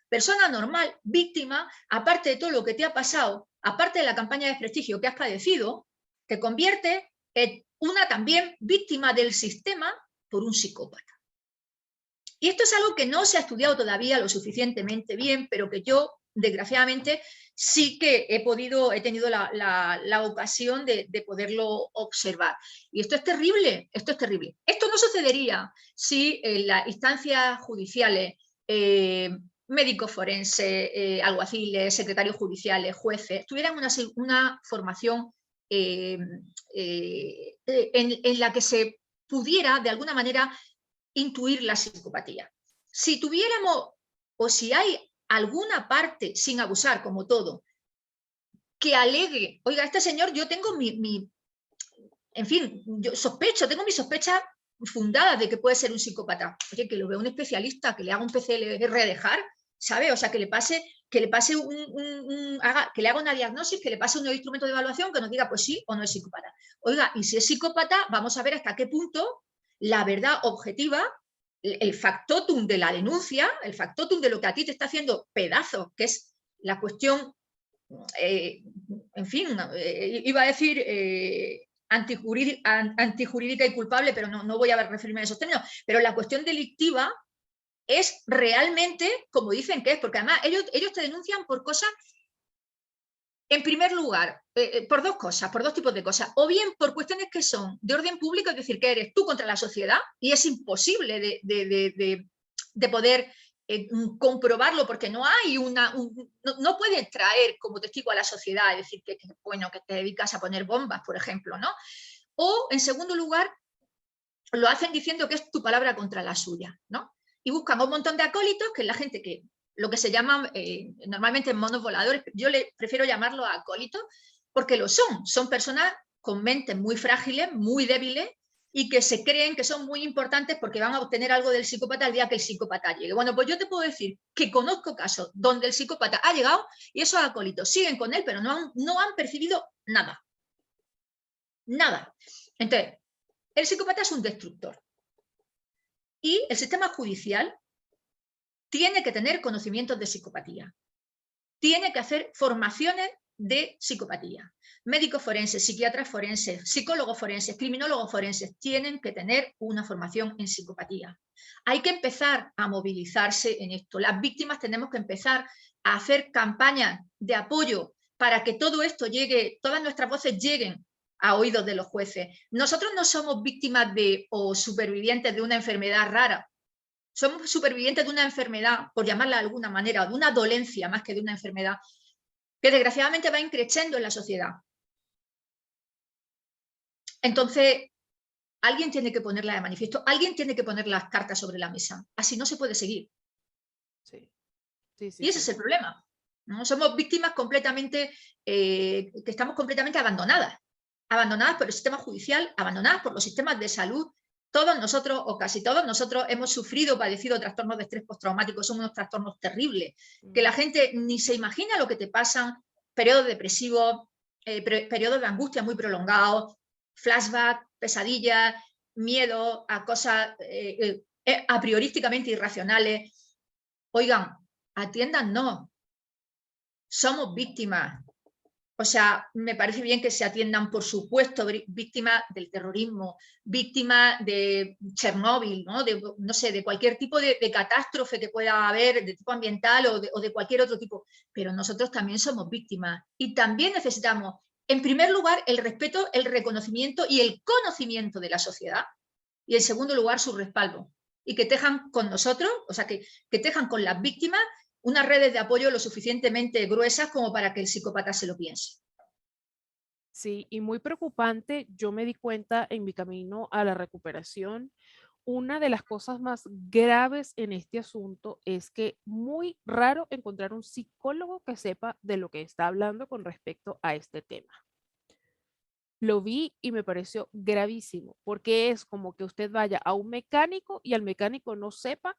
persona normal, víctima, aparte de todo lo que te ha pasado, aparte de la campaña de desprestigio que has padecido, te convierte en una también víctima del sistema por un psicópata. Y esto es algo que no se ha estudiado todavía lo suficientemente bien, pero que yo, desgraciadamente, sí que he tenido la ocasión de poderlo observar. Y esto es terrible, esto es terrible. Esto no sucedería si en las instancias judiciales, médicos forenses, alguaciles, secretarios judiciales, jueces, tuvieran una formación en la que se pudiera, de alguna manera, intuir la psicopatía. Si tuviéramos, o si hay alguna parte, sin abusar, como todo, que alegue, oiga, este señor, yo tengo en fin, yo sospecho, tengo mis sospechas fundadas de que puede ser un psicópata. Oye, que lo vea un especialista, que le haga un PCR de Hart, ¿sabe? O sea, que le haga una diagnosis, que le pase un instrumento de evaluación que nos diga, pues sí o no es psicópata. Oiga, y si es psicópata, vamos a ver hasta qué punto la verdad objetiva, el factotum de la denuncia, el factotum de lo que a ti te está haciendo pedazos, que es la cuestión, en fin, iba a decir antijurídica y culpable, pero no voy a referirme a esos términos, pero la cuestión delictiva es realmente como dicen que es, porque además ellos te denuncian por cosas, en primer lugar, por dos cosas, por dos tipos de cosas, o bien por cuestiones que son de orden público, es decir, que eres tú contra la sociedad y es imposible de poder comprobarlo porque no hay no puedes traer como testigo a la sociedad, es decir, bueno, que te dedicas a poner bombas, por ejemplo, ¿no? O, en segundo lugar, lo hacen diciendo que es tu palabra contra la suya, ¿no? Y buscan un montón de acólitos, que es la gente que lo que se llaman normalmente monos voladores, yo prefiero llamarlo acólitos, porque son personas con mentes muy frágiles, muy débiles, y que se creen que son muy importantes porque van a obtener algo del psicópata el día que el psicópata llegue. Bueno, pues yo te puedo decir que conozco casos donde el psicópata ha llegado y esos acólitos siguen con él, pero no han percibido nada. Nada. Entonces, el psicópata es un destructor. Y el sistema judicial tiene que tener conocimientos de psicopatía. Tiene que hacer formaciones de psicopatía. Médicos forenses, psiquiatras forenses, psicólogos forenses, criminólogos forenses tienen que tener una formación en psicopatía. Hay que empezar a movilizarse en esto. Las víctimas tenemos que empezar a hacer campañas de apoyo para que todo esto llegue, todas nuestras voces lleguen a oídos de los jueces. Nosotros no somos víctimas o supervivientes de una enfermedad rara. Somos supervivientes de una enfermedad, por llamarla de alguna manera, de una dolencia más que de una enfermedad, que desgraciadamente va increciendo en la sociedad. Entonces, alguien tiene que ponerla de manifiesto, alguien tiene que poner las cartas sobre la mesa. Así no se puede seguir. Sí. Y ese es el problema, ¿no? Somos víctimas completamente, que estamos completamente abandonadas por el sistema judicial, abandonadas por los sistemas de salud. Todos nosotros, o casi todos nosotros, hemos sufrido o padecido trastornos de estrés postraumático. Son unos trastornos terribles, que la gente ni se imagina lo que te pasan, periodos depresivos, periodos de angustia muy prolongados, flashback, pesadillas, miedo a cosas a priorísticamente irracionales. Oigan, atiéndannos, somos víctimas. O sea, me parece bien que se atiendan, por supuesto, víctimas del terrorismo, víctimas de Chernóbil, ¿no? No sé, de cualquier tipo de catástrofe que pueda haber, de tipo ambiental o de cualquier otro tipo. Pero nosotros también somos víctimas y también necesitamos, en primer lugar, el respeto, el reconocimiento y el conocimiento de la sociedad y, en segundo lugar, su respaldo. Y que tejan con nosotros, o sea, que tejan con las víctimas unas redes de apoyo lo suficientemente gruesas como para que el psicópata se lo piense. Sí, y muy preocupante, yo me di cuenta en mi camino a la recuperación, una de las cosas más graves en este asunto es que muy raro encontrar un psicólogo que sepa de lo que está hablando con respecto a este tema. Lo vi y me pareció gravísimo, porque es como que usted vaya a un mecánico y al mecánico no sepa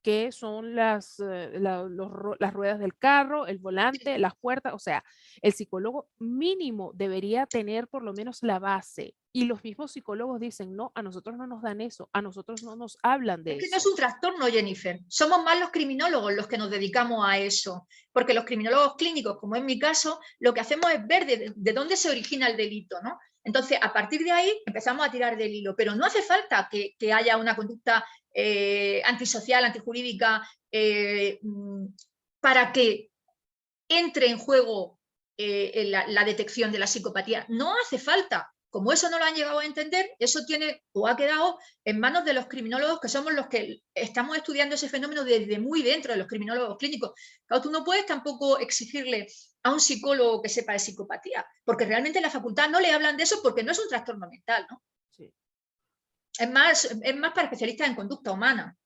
qué son las ruedas del carro, el volante, las puertas. O sea, el psicólogo mínimo debería tener por lo menos la base. Y los mismos psicólogos dicen, no, a nosotros no nos dan eso, a nosotros no nos hablan Es de que no es eso. un trastorno, Jennifer. Somos más los criminólogos los que nos dedicamos a eso. Porque los criminólogos clínicos, como en mi caso, lo que hacemos es ver de dónde se origina el delito, ¿no? Entonces, a partir de ahí empezamos a tirar del hilo, pero no hace falta que haya una conducta antisocial, antijurídica, para que entre en juego la detección de la psicopatía. No hace falta. Como eso no lo han llegado a entender, eso tiene o ha quedado en manos de los criminólogos, que somos los que estamos estudiando ese fenómeno desde muy dentro de los criminólogos clínicos. Claro, tú no puedes tampoco exigirle a un psicólogo que sepa de psicopatía, porque realmente en la facultad no le hablan de eso porque no es un trastorno mental, ¿no? Sí. Es más para especialistas en conducta humana.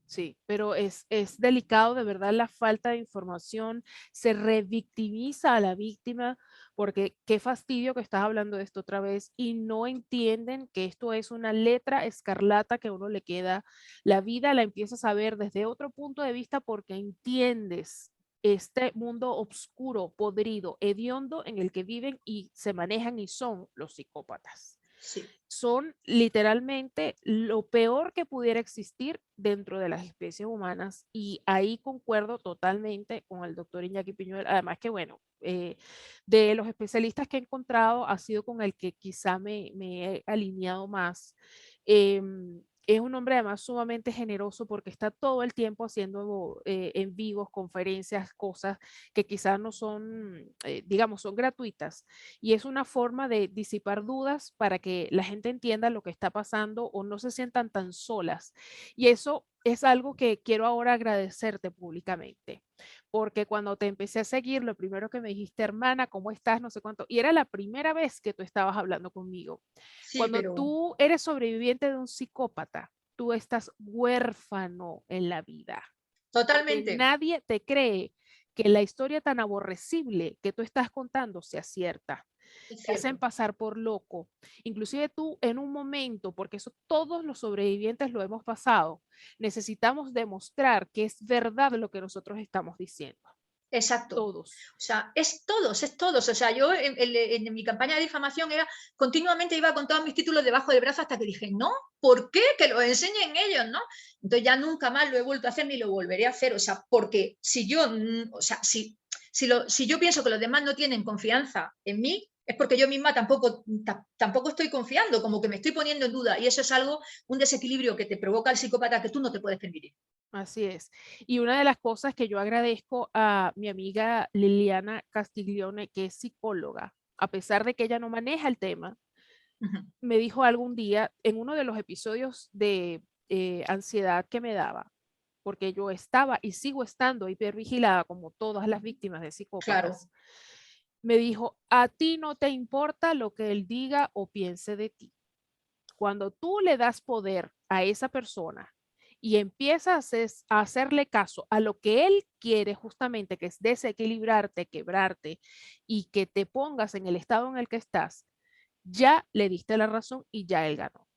Sí, pero es delicado de verdad la falta de información, se revictimiza a la víctima porque qué fastidio que estás hablando de esto otra vez y no entienden que esto es una letra escarlata que a uno le queda, la vida la empiezas a ver desde otro punto de vista porque entiendes este mundo oscuro, podrido, hediondo en el que viven y se manejan y son los psicópatas. Sí. Son literalmente lo peor que pudiera existir dentro de las especies humanas y ahí concuerdo totalmente con el doctor Iñaki Piñuel. Además que, bueno, de los especialistas que he encontrado ha sido con el que quizá me he alineado más. Es un hombre además sumamente generoso porque está todo el tiempo haciendo en vivos, conferencias, cosas que quizás no son, digamos, son gratuitas. Y es una forma de disipar dudas para que la gente entienda lo que está pasando o no se sientan tan solas. Y eso es algo que quiero ahora agradecerte públicamente. Porque cuando te empecé a seguir, lo primero que me dijiste, hermana, ¿cómo estás? No sé cuánto. Y era la primera vez que tú estabas hablando conmigo. Sí, Cuando pero tú eres sobreviviente de un psicópata, tú estás huérfano en la vida, porque totalmente. nadie te cree que la historia tan aborrecible que tú estás contando sea cierta. Es Te hacen cierto. pasar por loco. Inclusive tú en un momento, porque eso todos los sobrevivientes lo hemos pasado, necesitamos demostrar que es verdad lo que nosotros estamos diciendo. Exacto. Todos. O sea, es todos, es todos. O sea, yo en mi campaña de difamación era continuamente iba con todos mis títulos debajo del brazo hasta que dije, no, ¿por qué? Que los enseñen ellos, ¿no? Entonces ya nunca más lo he vuelto a hacer ni lo volveré a hacer. O sea, porque si yo, o sea, si yo pienso que los demás no tienen confianza en mí, es porque yo misma tampoco estoy confiando, como que me estoy poniendo en duda. Y eso es algo, un desequilibrio que te provoca el psicópata que tú no te puedes permitir. Así es. Y una de las cosas que yo agradezco a mi amiga Liliana Castiglione, que es psicóloga, a pesar de que ella no maneja el tema, Ujú. me dijo algún día en uno de los episodios de ansiedad que me daba, porque yo estaba y sigo estando hipervigilada como todas las víctimas de Claro, psicópatas, me dijo, a ti no te importa lo que él diga o piense de ti. Cuando tú le das poder a esa persona y empiezas a hacerle caso a lo que él quiere justamente, que es desequilibrarte, quebrarte y que te pongas en el estado en el que estás, ya le diste la razón y ya él ganó.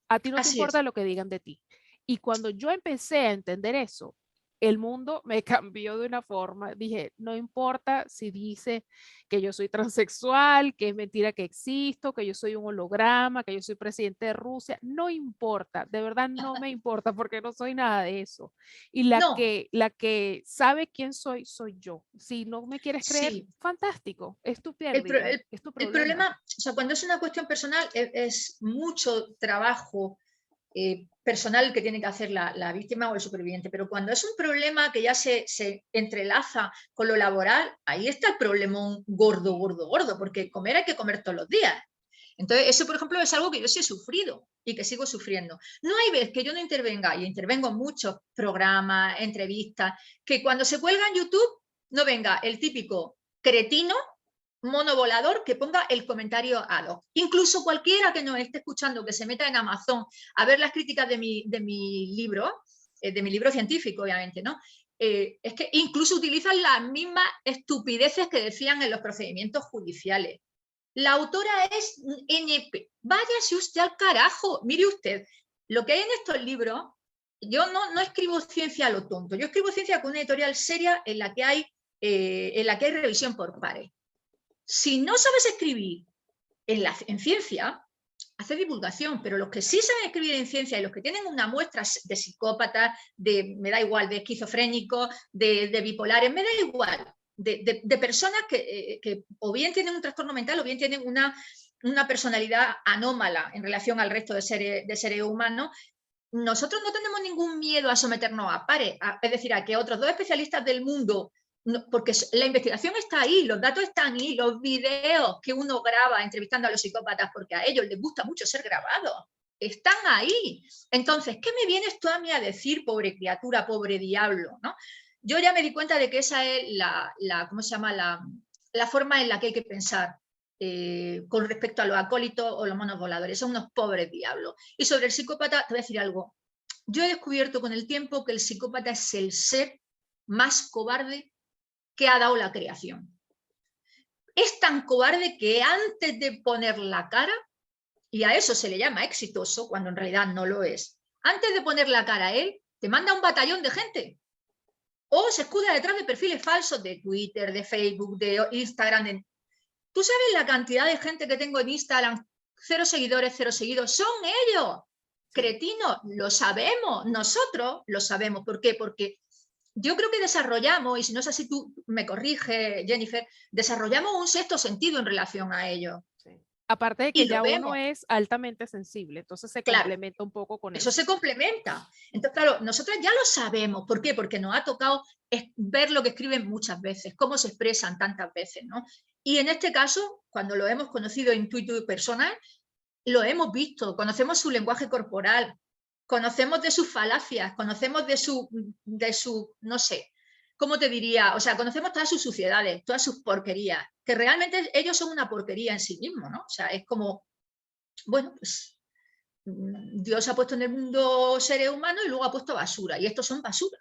A ti no te así importa es. lo que digan de ti. Y cuando yo empecé a entender eso, el mundo me cambió de una forma. Dije, no importa si dice que yo soy transexual, que es mentira que existo, que yo soy un holograma, que yo soy presidente de Rusia, no importa, de verdad no me importa porque no soy nada de eso. Y No, la que sabe quién soy, soy yo. Si no me quieres creer, sí. fantástico, es tu El, pro- pérdida, el- es tu el problema. problema, o sea, cuando es una cuestión personal, es mucho trabajo personal que tiene que hacer la víctima o el superviviente, pero cuando es un problema que ya se entrelaza con lo laboral, ahí está el problema gordo, gordo, gordo, porque comer hay que comer todos los días. Entonces, eso, por ejemplo, es algo que yo sí he sufrido y que sigo sufriendo. No hay vez que yo no intervenga, y intervengo en muchos programas, entrevistas, que cuando se cuelga en YouTube no venga el típico cretino mono volador que ponga el comentario ad incluso cualquiera que nos esté escuchando, que se meta en Amazon a ver las críticas de mi libro científico, obviamente, ¿no? Es que incluso utilizan las mismas estupideces que decían en los procedimientos judiciales. La autora es NP. Váyase usted al carajo. Mire usted, lo que hay en estos libros, yo no escribo ciencia a lo tonto, yo escribo ciencia con una editorial seria en la que hay revisión por pares. Si no sabes escribir en ciencia, hace divulgación, pero los que sí saben escribir en ciencia y los que tienen una muestra de psicópatas, me da igual, de esquizofrénicos, de bipolares, me da igual. de personas que o bien tienen un trastorno mental o bien tienen una personalidad anómala en relación al resto de seres humanos. Nosotros no tenemos ningún miedo a someternos a pares, es decir, a que otros dos especialistas del mundo, porque la investigación está ahí, los datos están ahí, los videos que uno graba entrevistando a los psicópatas, porque a ellos les gusta mucho ser grabados, están ahí. Entonces, ¿qué me vienes tú a mí a decir, pobre criatura, pobre diablo? ¿No? Yo ya me di cuenta de que esa es ¿cómo se llama? La forma en la que hay que pensar con respecto a los acólitos o los monos voladores. Son unos pobres diablos. Y sobre el psicópata, te voy a decir algo. Yo he descubierto con el tiempo que el psicópata es el ser más cobarde que ha dado la creación. Es tan cobarde que antes de poner la cara, y a eso se le llama exitoso, cuando en realidad no lo es, antes de poner la cara a él, te manda un batallón de gente. O se escuda detrás de perfiles falsos de Twitter, de Facebook, de Instagram. ¿Tú sabes la cantidad de gente que tengo en Instagram? 0 seguidores, 0 seguidos. Son ellos. Cretinos, lo sabemos. Nosotros lo sabemos. ¿Por qué? Porque yo creo que desarrollamos, y si no es así tú me corrige, Jennifer, desarrollamos un sexto sentido en relación a ello. Sí. Aparte de que Y lo ya uno vemos. es altamente sensible, entonces se Claro, complementa un poco con eso eso. se complementa. Entonces, claro, nosotros ya lo sabemos. ¿Por qué? Porque nos ha tocado ver lo que escriben muchas veces, cómo se expresan tantas veces, ¿no? Y en este caso, cuando lo hemos conocido in tuitu personal, lo hemos visto, conocemos su lenguaje corporal, conocemos de sus falacias, conocemos de su, no sé, ¿cómo te diría? O sea, conocemos todas sus suciedades, todas sus porquerías, que realmente ellos son una porquería en sí mismos, ¿no? O sea, es como, bueno, pues Dios ha puesto en el mundo seres humanos y luego ha puesto basura, y estos son basura.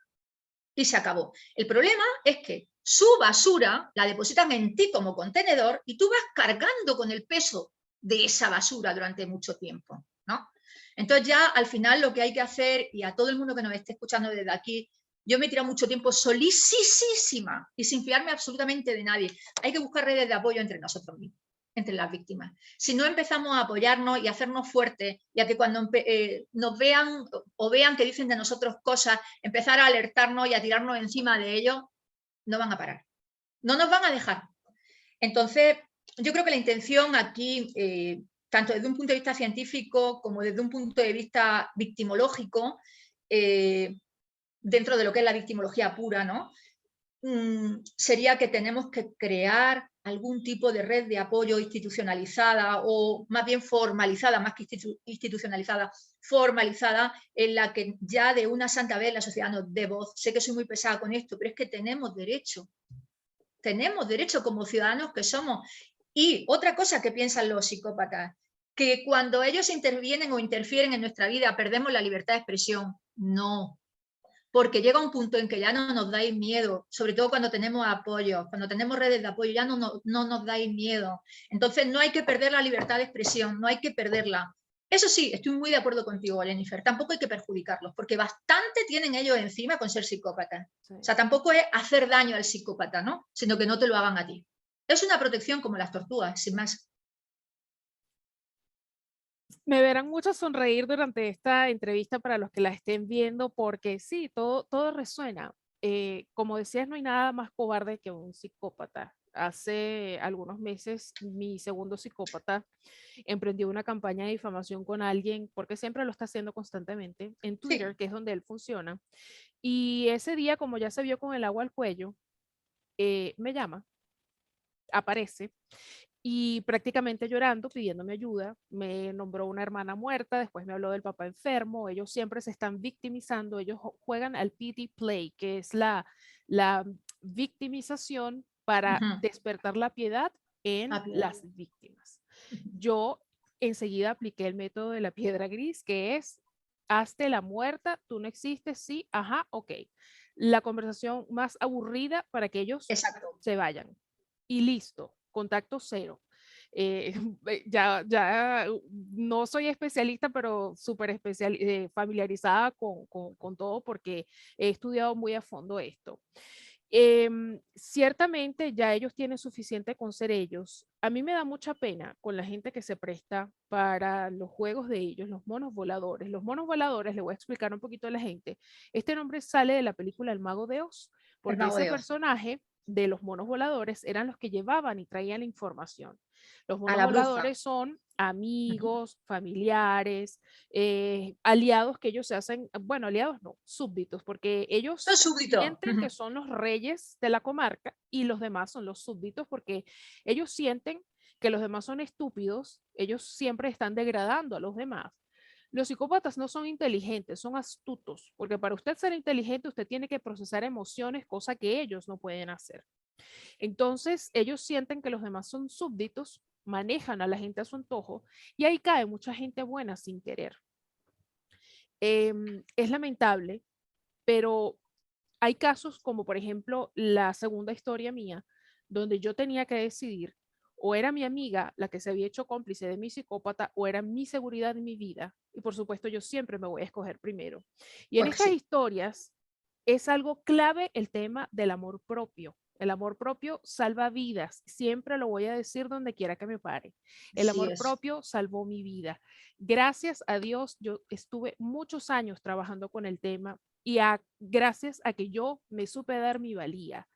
Y se acabó. El problema es que su basura la depositan en ti como contenedor y tú vas cargando con el peso de esa basura durante mucho tiempo, ¿no? Entonces ya al final lo que hay que hacer, y a todo el mundo que nos esté escuchando desde aquí, yo me he tirado mucho tiempo solísima y sin fiarme absolutamente de nadie. Hay que buscar redes de apoyo entre nosotros mismos, entre las víctimas. Si no empezamos a apoyarnos y a hacernos fuertes, y a que cuando nos vean o vean que dicen de nosotros cosas, empezar a alertarnos y a tirarnos encima de ellos, no van a parar. No nos van a dejar. Entonces, yo creo que la intención aquí, tanto desde un punto de vista científico como desde un punto de vista victimológico, dentro de lo que es la victimología pura, ¿no? Sería que tenemos que crear algún tipo de red de apoyo institucionalizada o más bien formalizada, más que institucionalizada, formalizada, en la que ya de una santa vez la sociedad nos dé voz. Sé que soy muy pesada con esto, pero es que tenemos derecho como ciudadanos que somos. Y otra cosa que piensan los psicópatas, que cuando ellos intervienen o interfieren en nuestra vida perdemos la libertad de expresión. No, porque llega un punto en que ya no nos dais miedo, sobre todo cuando tenemos apoyo, cuando tenemos redes de apoyo, ya no nos dais miedo. Entonces no hay que perder la libertad de expresión, no hay que perderla. Eso sí, estoy muy de acuerdo contigo, Jennifer, tampoco hay que perjudicarlos, porque bastante tienen ellos encima con ser psicópatas. Sí. O sea, tampoco es hacer daño al psicópata, ¿no? Sino que no te lo hagan a ti. Es una protección como las tortugas, sin más. Me verán mucho sonreír durante esta entrevista para los que la estén viendo, porque sí, todo resuena. Como decías, no hay nada más cobarde que un psicópata. Hace algunos meses, mi segundo psicópata emprendió una campaña de difamación con alguien, porque siempre lo está haciendo constantemente, en Twitter, sí, que es donde él funciona. Y ese día, como ya se vio con el agua al cuello, me llama, aparece y prácticamente llorando, pidiéndome ayuda. Me nombró una hermana muerta, después me habló del papá enfermo. Ellos siempre se están victimizando, ellos juegan al pity play, que es la victimización para despertar la piedad en las víctimas. Yo enseguida apliqué el método de la piedra gris, que es, hazte la muerta, tú no existes, sí, ajá, ok. La conversación más aburrida para que ellos se vayan. Y listo, contacto cero. Ya no soy especialista, pero súper familiarizada con todo porque he estudiado muy a fondo esto. Ciertamente ya ellos tienen suficiente con ser ellos. A mí me da mucha pena con la gente que se presta para los juegos de ellos, los monos voladores. Los monos voladores, le voy a explicar un poquito a la gente. Este nombre sale de la película El Mago de Oz, porque ese personaje de los monos voladores eran los que llevaban y traían la información. Los A monos la bruja. voladores son Ujú. amigos, familiares, aliados que ellos se hacen, bueno, aliados no, súbditos, porque Son ellos súbditos. sienten Ujú. que son los reyes de la comarca y los demás son los súbditos porque ellos sienten que los demás son estúpidos, ellos siempre están degradando a los demás. Los psicópatas no son inteligentes, son astutos, porque para usted ser inteligente usted tiene que procesar emociones, cosa que ellos no pueden hacer. Entonces, ellos sienten que los demás son súbditos, manejan a la gente a su antojo y ahí cae mucha gente buena sin querer. Es lamentable, pero hay casos como por ejemplo la segunda historia mía, donde yo tenía que decidir o era mi amiga la que se había hecho cómplice de mi psicópata o era mi seguridad en mi vida. Y por supuesto yo siempre me voy a escoger primero. Y en Pues estas sí, historias es algo clave el tema del amor propio. El amor propio salva vidas. Siempre lo voy a decir donde quiera que me pare. El sí amor es. propio salvó mi vida. Gracias a Dios, yo estuve muchos años trabajando con el tema y gracias a que yo me supe dar mi valía,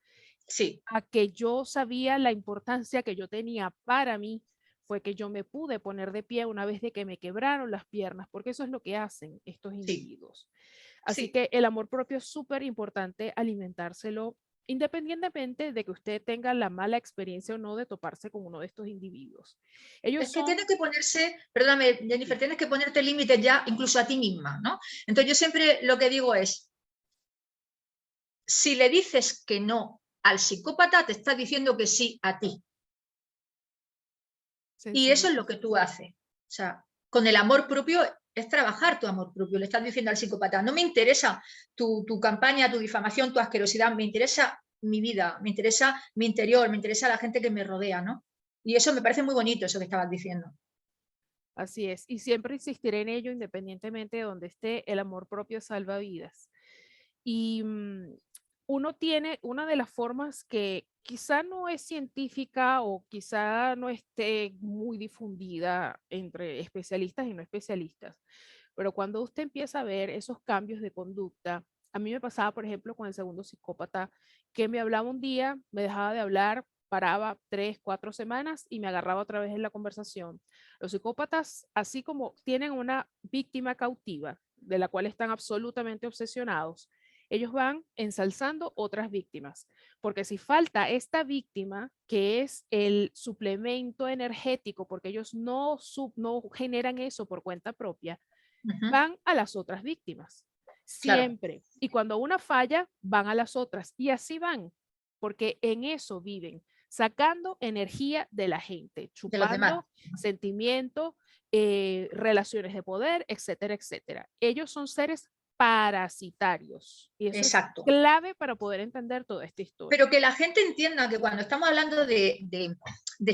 Sí, a que yo sabía la importancia que yo tenía para mí, fue que yo me pude poner de pie una vez de que me quebraron las piernas, porque eso es lo que hacen estos sí, individuos. Así sí. que el amor propio es súper importante alimentárselo, independientemente de que usted tenga la mala experiencia o no de toparse con uno de estos individuos. Ellos Es que tienes son, que ponerse, perdóname, Jennifer, sí, tienes que ponerte límites ya incluso a ti misma, ¿no? Entonces yo siempre lo que digo es, si le dices que no al psicópata, te está diciendo que sí a ti. Y eso es sencillito lo que así. tú haces. O sea, con el amor propio es trabajar tu amor propio. Le estás diciendo al psicópata, no me interesa tu campaña, tu difamación, tu asquerosidad, me interesa mi vida, me interesa mi interior, me interesa la gente que me rodea, ¿no? Y eso me parece muy bonito, eso que estabas diciendo. Así es. Y siempre insistiré en ello, independientemente de donde esté, el amor propio salva vidas. Y uno tiene una de las formas que quizá no es científica o quizá no esté muy difundida entre especialistas y no especialistas, pero cuando usted empieza a ver esos cambios de conducta, a mí me pasaba, por ejemplo, con el segundo psicópata, que me hablaba un día, me dejaba de hablar, paraba 3, 4 semanas y me agarraba otra vez en la conversación. Los psicópatas, así como tienen una víctima cautiva, de la cual están absolutamente obsesionados, ellos van ensalzando otras víctimas, porque si falta esta víctima, que es el suplemento energético, porque ellos no generan eso por cuenta propia, Uh -huh, van a las otras víctimas, claro. siempre. Y cuando una falla, van a las otras, y así van, porque en eso viven, sacando energía de la gente, De los demás. chupando sentimiento, relaciones de poder, etcétera, etcétera. Ellos son seres parasitarios y eso es Exacto. clave para poder entender toda esta historia. Pero que la gente entienda que cuando estamos hablando de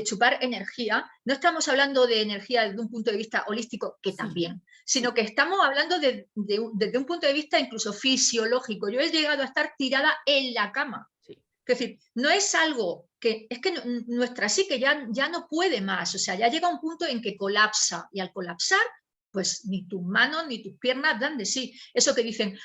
chupar energía, no estamos hablando de energía desde un punto de vista holístico, que Sí, también, sino sí, que estamos hablando desde un punto de vista incluso fisiológico. Yo he llegado a estar tirada en la cama. sí, Es decir, no es algo que, es que nuestra psique ya no puede más, o sea, ya llega un punto en que colapsa y al colapsar, pues ni tus manos ni tus piernas dan de sí. Eso que dicen,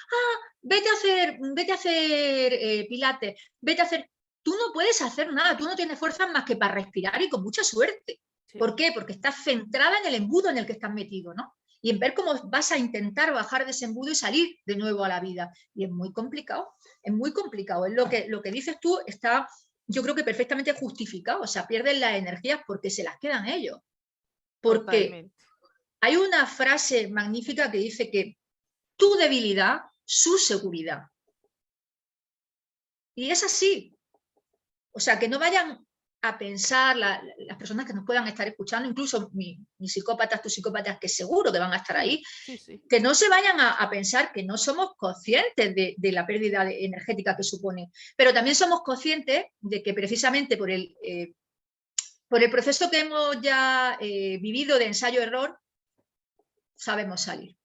vete a hacer pilates, vete a hacer... Tú no puedes hacer nada, tú no tienes fuerzas más que para respirar y con mucha suerte. sí. ¿Por qué? Porque estás centrada en el embudo en el que estás metido, ¿no? Y en ver cómo vas a intentar bajar de ese embudo y salir de nuevo a la vida. Y es muy complicado, es muy complicado. Es lo que dices tú está, yo creo que perfectamente justificado. O sea, pierden las energías porque se las quedan ellos. Porque Totalmente. hay una frase magnífica que dice que tu debilidad, su seguridad. Y es así. O sea, que no vayan a pensar las personas que nos puedan estar escuchando, incluso mis psicópatas, tus psicópatas, que seguro que van a estar Sí, ahí, sí, sí. que no se vayan a pensar que no somos conscientes de la pérdida energética que supone, pero también somos conscientes de que precisamente por el proceso que hemos ya vivido de ensayo-error, sabemos salir.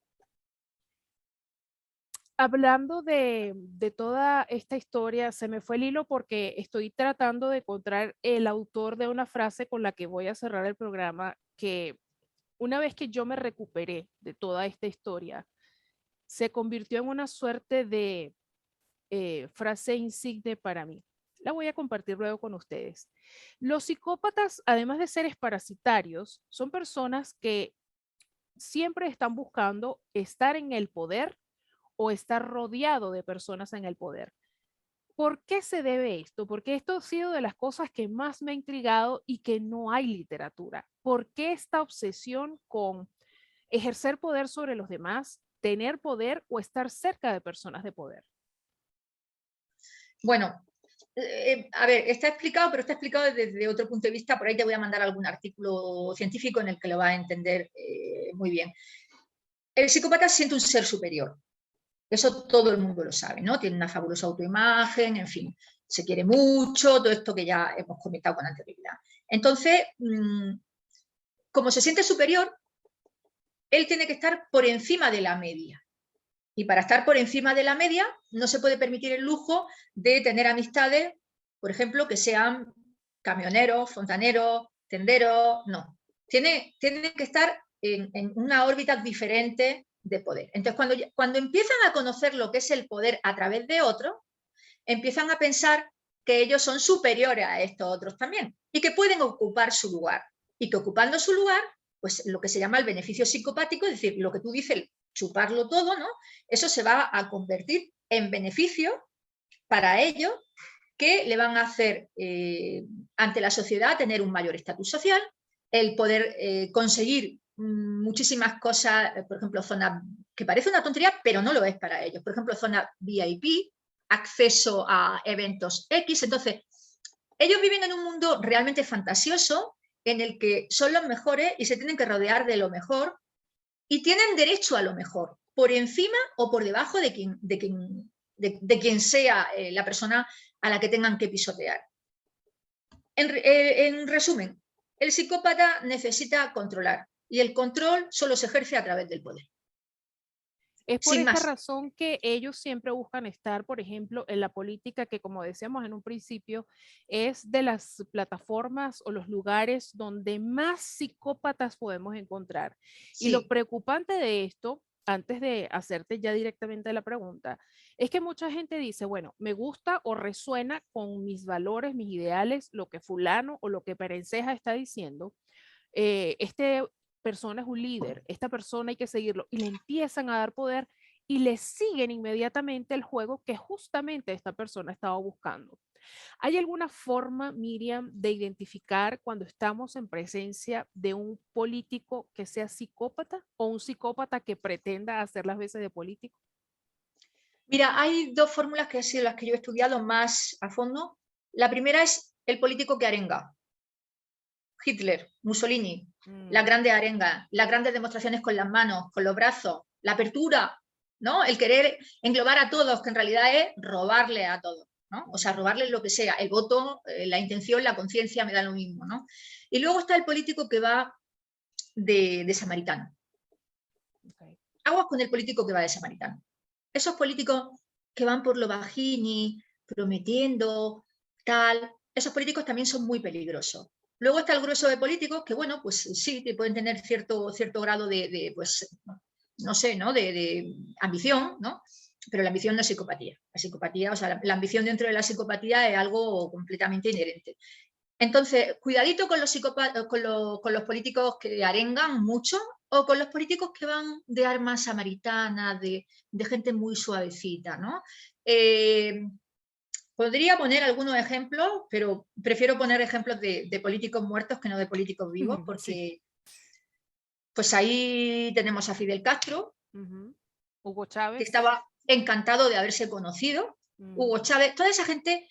Hablando de toda esta historia, se me fue el hilo porque estoy tratando de encontrar el autor de una frase con la que voy a cerrar el programa, que una vez que yo me recuperé de toda esta historia, se convirtió en una suerte de frase insigne para mí. La voy a compartir luego con ustedes. Los psicópatas, además de seres parasitarios, son personas que siempre están buscando estar en el poder o estar rodeado de personas en el poder. ¿Por qué se debe esto? Porque esto ha sido de las cosas que más me ha intrigado y que no hay literatura. ¿Por qué esta obsesión con ejercer poder sobre los demás, tener poder o estar cerca de personas de poder? Bueno, a ver, está explicado, pero está explicado desde otro punto de vista. Por ahí te voy a mandar algún artículo científico en el que lo vas a entender muy bien. El psicópata siente un ser superior. Eso todo el mundo lo sabe, ¿no? Tiene una fabulosa autoimagen, en fin, se quiere mucho, todo esto que ya hemos comentado con anterioridad. Entonces, como se siente superior, él tiene que estar por encima de la media. Y para estar por encima de la media, no se puede permitir el lujo de tener amistades, por ejemplo, que sean camioneros, fontaneros, tenderos, no. Tiene que estar en una órbita diferente de poder. Entonces, cuando empiezan a conocer lo que es el poder a través de otros, empiezan a pensar que ellos son superiores a estos otros también y que pueden ocupar su lugar. Y que ocupando su lugar, pues lo que se llama el beneficio psicopático, es decir, lo que tú dices, chuparlo todo, ¿no? Eso se va a convertir en beneficio para ellos que le van a hacer ante la sociedad tener un mayor estatus social, el poder conseguir muchísimas cosas, por ejemplo, zonas que parece una tontería, pero no lo es para ellos. Por ejemplo, zona VIP, acceso a eventos X. Entonces, ellos viven en un mundo realmente fantasioso en el que son los mejores y se tienen que rodear de lo mejor y tienen derecho a lo mejor, por encima o por debajo de quien sea la persona a la que tengan que pisotear. En resumen, el psicópata necesita controlar y el control solo se ejerce a través del poder. Es por Sin esta más. razón que ellos siempre buscan estar, por ejemplo, en la política, que como decíamos en un principio, es de las plataformas o los lugares donde más psicópatas podemos encontrar. Y lo Sí. preocupante de esto, antes de hacerte ya directamente la pregunta, es que mucha gente dice, bueno, me gusta o resuena con mis valores, mis ideales, lo que fulano o lo que Perenceja está diciendo. Este persona es un líder, esta persona hay que seguirlo, y le empiezan a dar poder y le siguen inmediatamente el juego que justamente esta persona estaba buscando. ¿Hay alguna forma, Miriam, de identificar cuando estamos en presencia de un político que sea psicópata o un psicópata que pretenda hacer las veces de político? Mira, hay dos fórmulas que han sido las que yo he estudiado más a fondo. La primera es el político que arenga. Hitler, Mussolini, las grandes arengas, las grandes demostraciones con las manos, con los brazos, la apertura, ¿no? El querer englobar a todos, que en realidad es robarle a todos, ¿no? O sea, robarles lo que sea, el voto, la intención, la conciencia, me da lo mismo, ¿no? Y luego está el político que va de samaritano. Okay. Aguas con el político que va de samaritano. Esos políticos que van por lo bajini, prometiendo, tal, esos políticos también son muy peligrosos. Luego está el grueso de políticos que, bueno, pues sí, que pueden tener cierto grado pues, no sé, ¿no? De ambición, ¿no? Pero la ambición no es psicopatía. La psicopatía, o sea, la ambición dentro de la psicopatía es algo completamente inherente. Entonces, cuidadito con con los políticos que arengan mucho o con los políticos que van de armas samaritanas, de gente muy suavecita, ¿no? Podría poner algunos ejemplos, pero prefiero poner ejemplos de políticos muertos que no de políticos vivos, Sí. porque pues ahí tenemos a Fidel Castro, Hugo que Chávez. estaba encantado de haberse conocido, Hugo Mm. Chávez, toda esa gente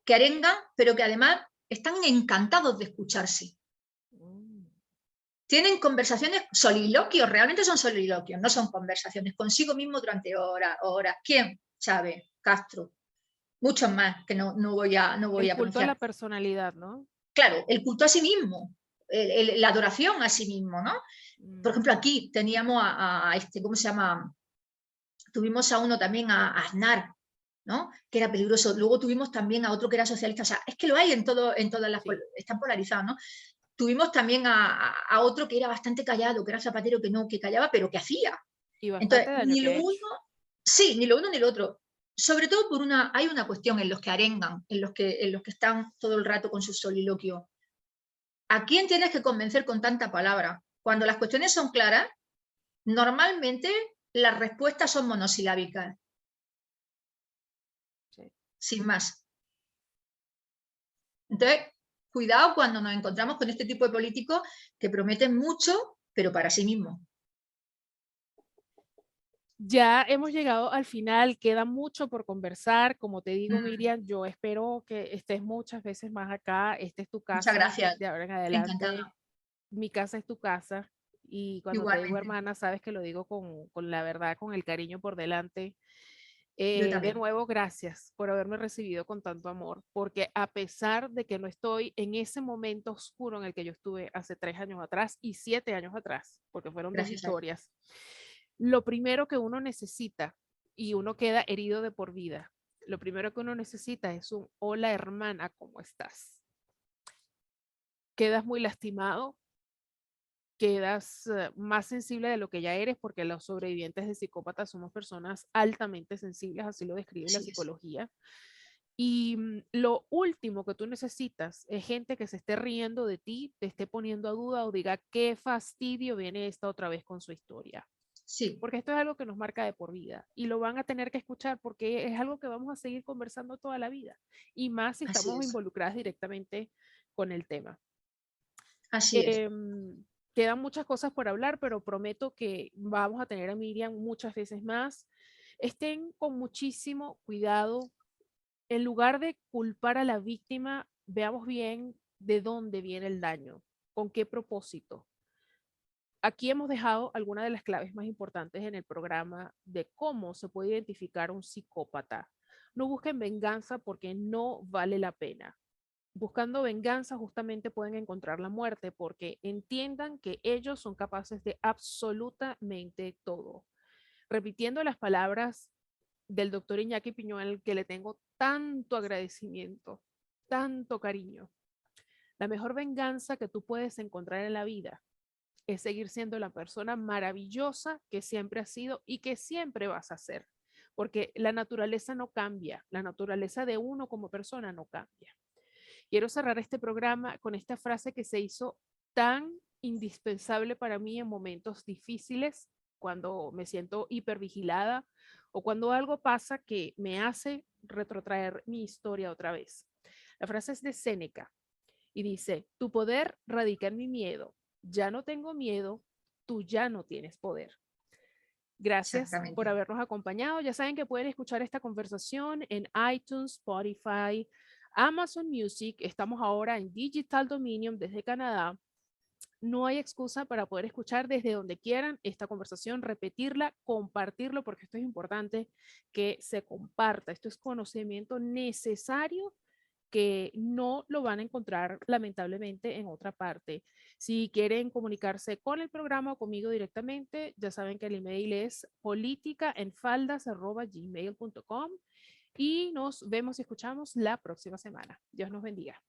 que arenga, pero que además están encantados de escucharse. Mm. Tienen conversaciones, soliloquios, realmente son soliloquios, no son conversaciones consigo mismo durante horas, horas. ¿Quién? Chávez, Castro, muchos más que no voy El a culto a la pronunciar. personalidad, ¿no? Claro, el culto a sí mismo, la adoración a sí mismo, ¿no? Por ejemplo, Mm. aquí teníamos a este, ¿cómo se llama? Tuvimos a uno también, a Aznar, ¿no? Que era peligroso. Luego tuvimos también a otro que era socialista. O sea, es que lo hay en todas las, Sí. están polarizados, ¿no? Tuvimos también a otro que era bastante callado, que era Zapatero, que no, que callaba, pero que hacía. Y bastante Entonces, daño ni que lo ha hecho. uno, sí, ni lo uno ni lo otro. sobre todo hay una cuestión en los que arengan, en los que están todo el rato con su soliloquio. ¿A quién tienes que convencer con tanta palabra? Cuando las cuestiones son claras, normalmente las respuestas son monosilábicas. Sí. Sin más. Entonces, cuidado cuando nos encontramos con este tipo de políticos que prometen mucho, pero para sí mismos. Ya hemos llegado al final, queda mucho por conversar. Como te digo, Mm, Miriam, yo espero que estés muchas veces más acá. Esta es tu muchas casa gracias. de ahora en Encantada. adelante. Mi casa es tu casa. Y cuando te digo Igualmente. hermana, sabes que lo digo con la verdad, con el cariño por delante. Yo De también. nuevo, gracias por haberme recibido con tanto amor, porque a pesar de que no estoy en ese momento oscuro en el que yo estuve hace 3 años atrás y 7 años atrás, porque fueron dos Gracias a ti. historias, lo primero que uno necesita, y uno queda herido de por vida, lo primero que uno necesita es un hola hermana, ¿cómo estás? Quedas muy lastimado, quedas más sensible de lo que ya eres, porque los sobrevivientes de psicópatas somos personas altamente sensibles, así lo describe la Así es. psicología. Y lo último que tú necesitas es gente que se esté riendo de ti, te esté poniendo a duda o diga qué fastidio viene esta otra vez con su historia. Sí, Porque esto es algo que nos marca de por vida y lo van a tener que escuchar porque es algo que vamos a seguir conversando toda la vida y más si así estamos es. involucradas directamente con el tema. Así es. Em, Quedan muchas cosas por hablar, pero prometo que vamos a tener a Miriam muchas veces más. Estén con muchísimo cuidado. En lugar de culpar a la víctima, veamos bien de dónde viene el daño, con qué propósito. Aquí hemos dejado algunas de las claves más importantes en el programa de cómo se puede identificar un psicópata. No busquen venganza porque no vale la pena. Buscando venganza justamente pueden encontrar la muerte porque entiendan que ellos son capaces de absolutamente todo. Repitiendo las palabras del doctor Iñaki Piñón, al que le tengo tanto agradecimiento, tanto cariño. La mejor venganza que tú puedes encontrar en la vida es seguir siendo la persona maravillosa que siempre has sido y que siempre vas a ser, porque la naturaleza no cambia, la naturaleza de uno como persona no cambia. Quiero cerrar este programa con esta frase que se hizo tan indispensable para mí en momentos difíciles, cuando me siento hipervigilada o cuando algo pasa que me hace retrotraer mi historia otra vez. La frase es de Séneca y dice, tu poder radica en mi miedo. Ya no tengo miedo, tú ya no tienes poder. Gracias por Exactamente. habernos acompañado. Ya saben que pueden escuchar esta conversación en iTunes, Spotify, Amazon Music. Estamos ahora en Digital Dominion desde Canadá. No hay excusa para poder escuchar desde donde quieran esta conversación, repetirla, compartirlo, porque esto es importante que se comparta. Esto es conocimiento necesario que no lo van a encontrar lamentablemente en otra parte. Si quieren comunicarse con el programa o conmigo directamente, ya saben que el email es politicaenfaldas@gmail.com y nos vemos y escuchamos la próxima semana. Dios nos bendiga.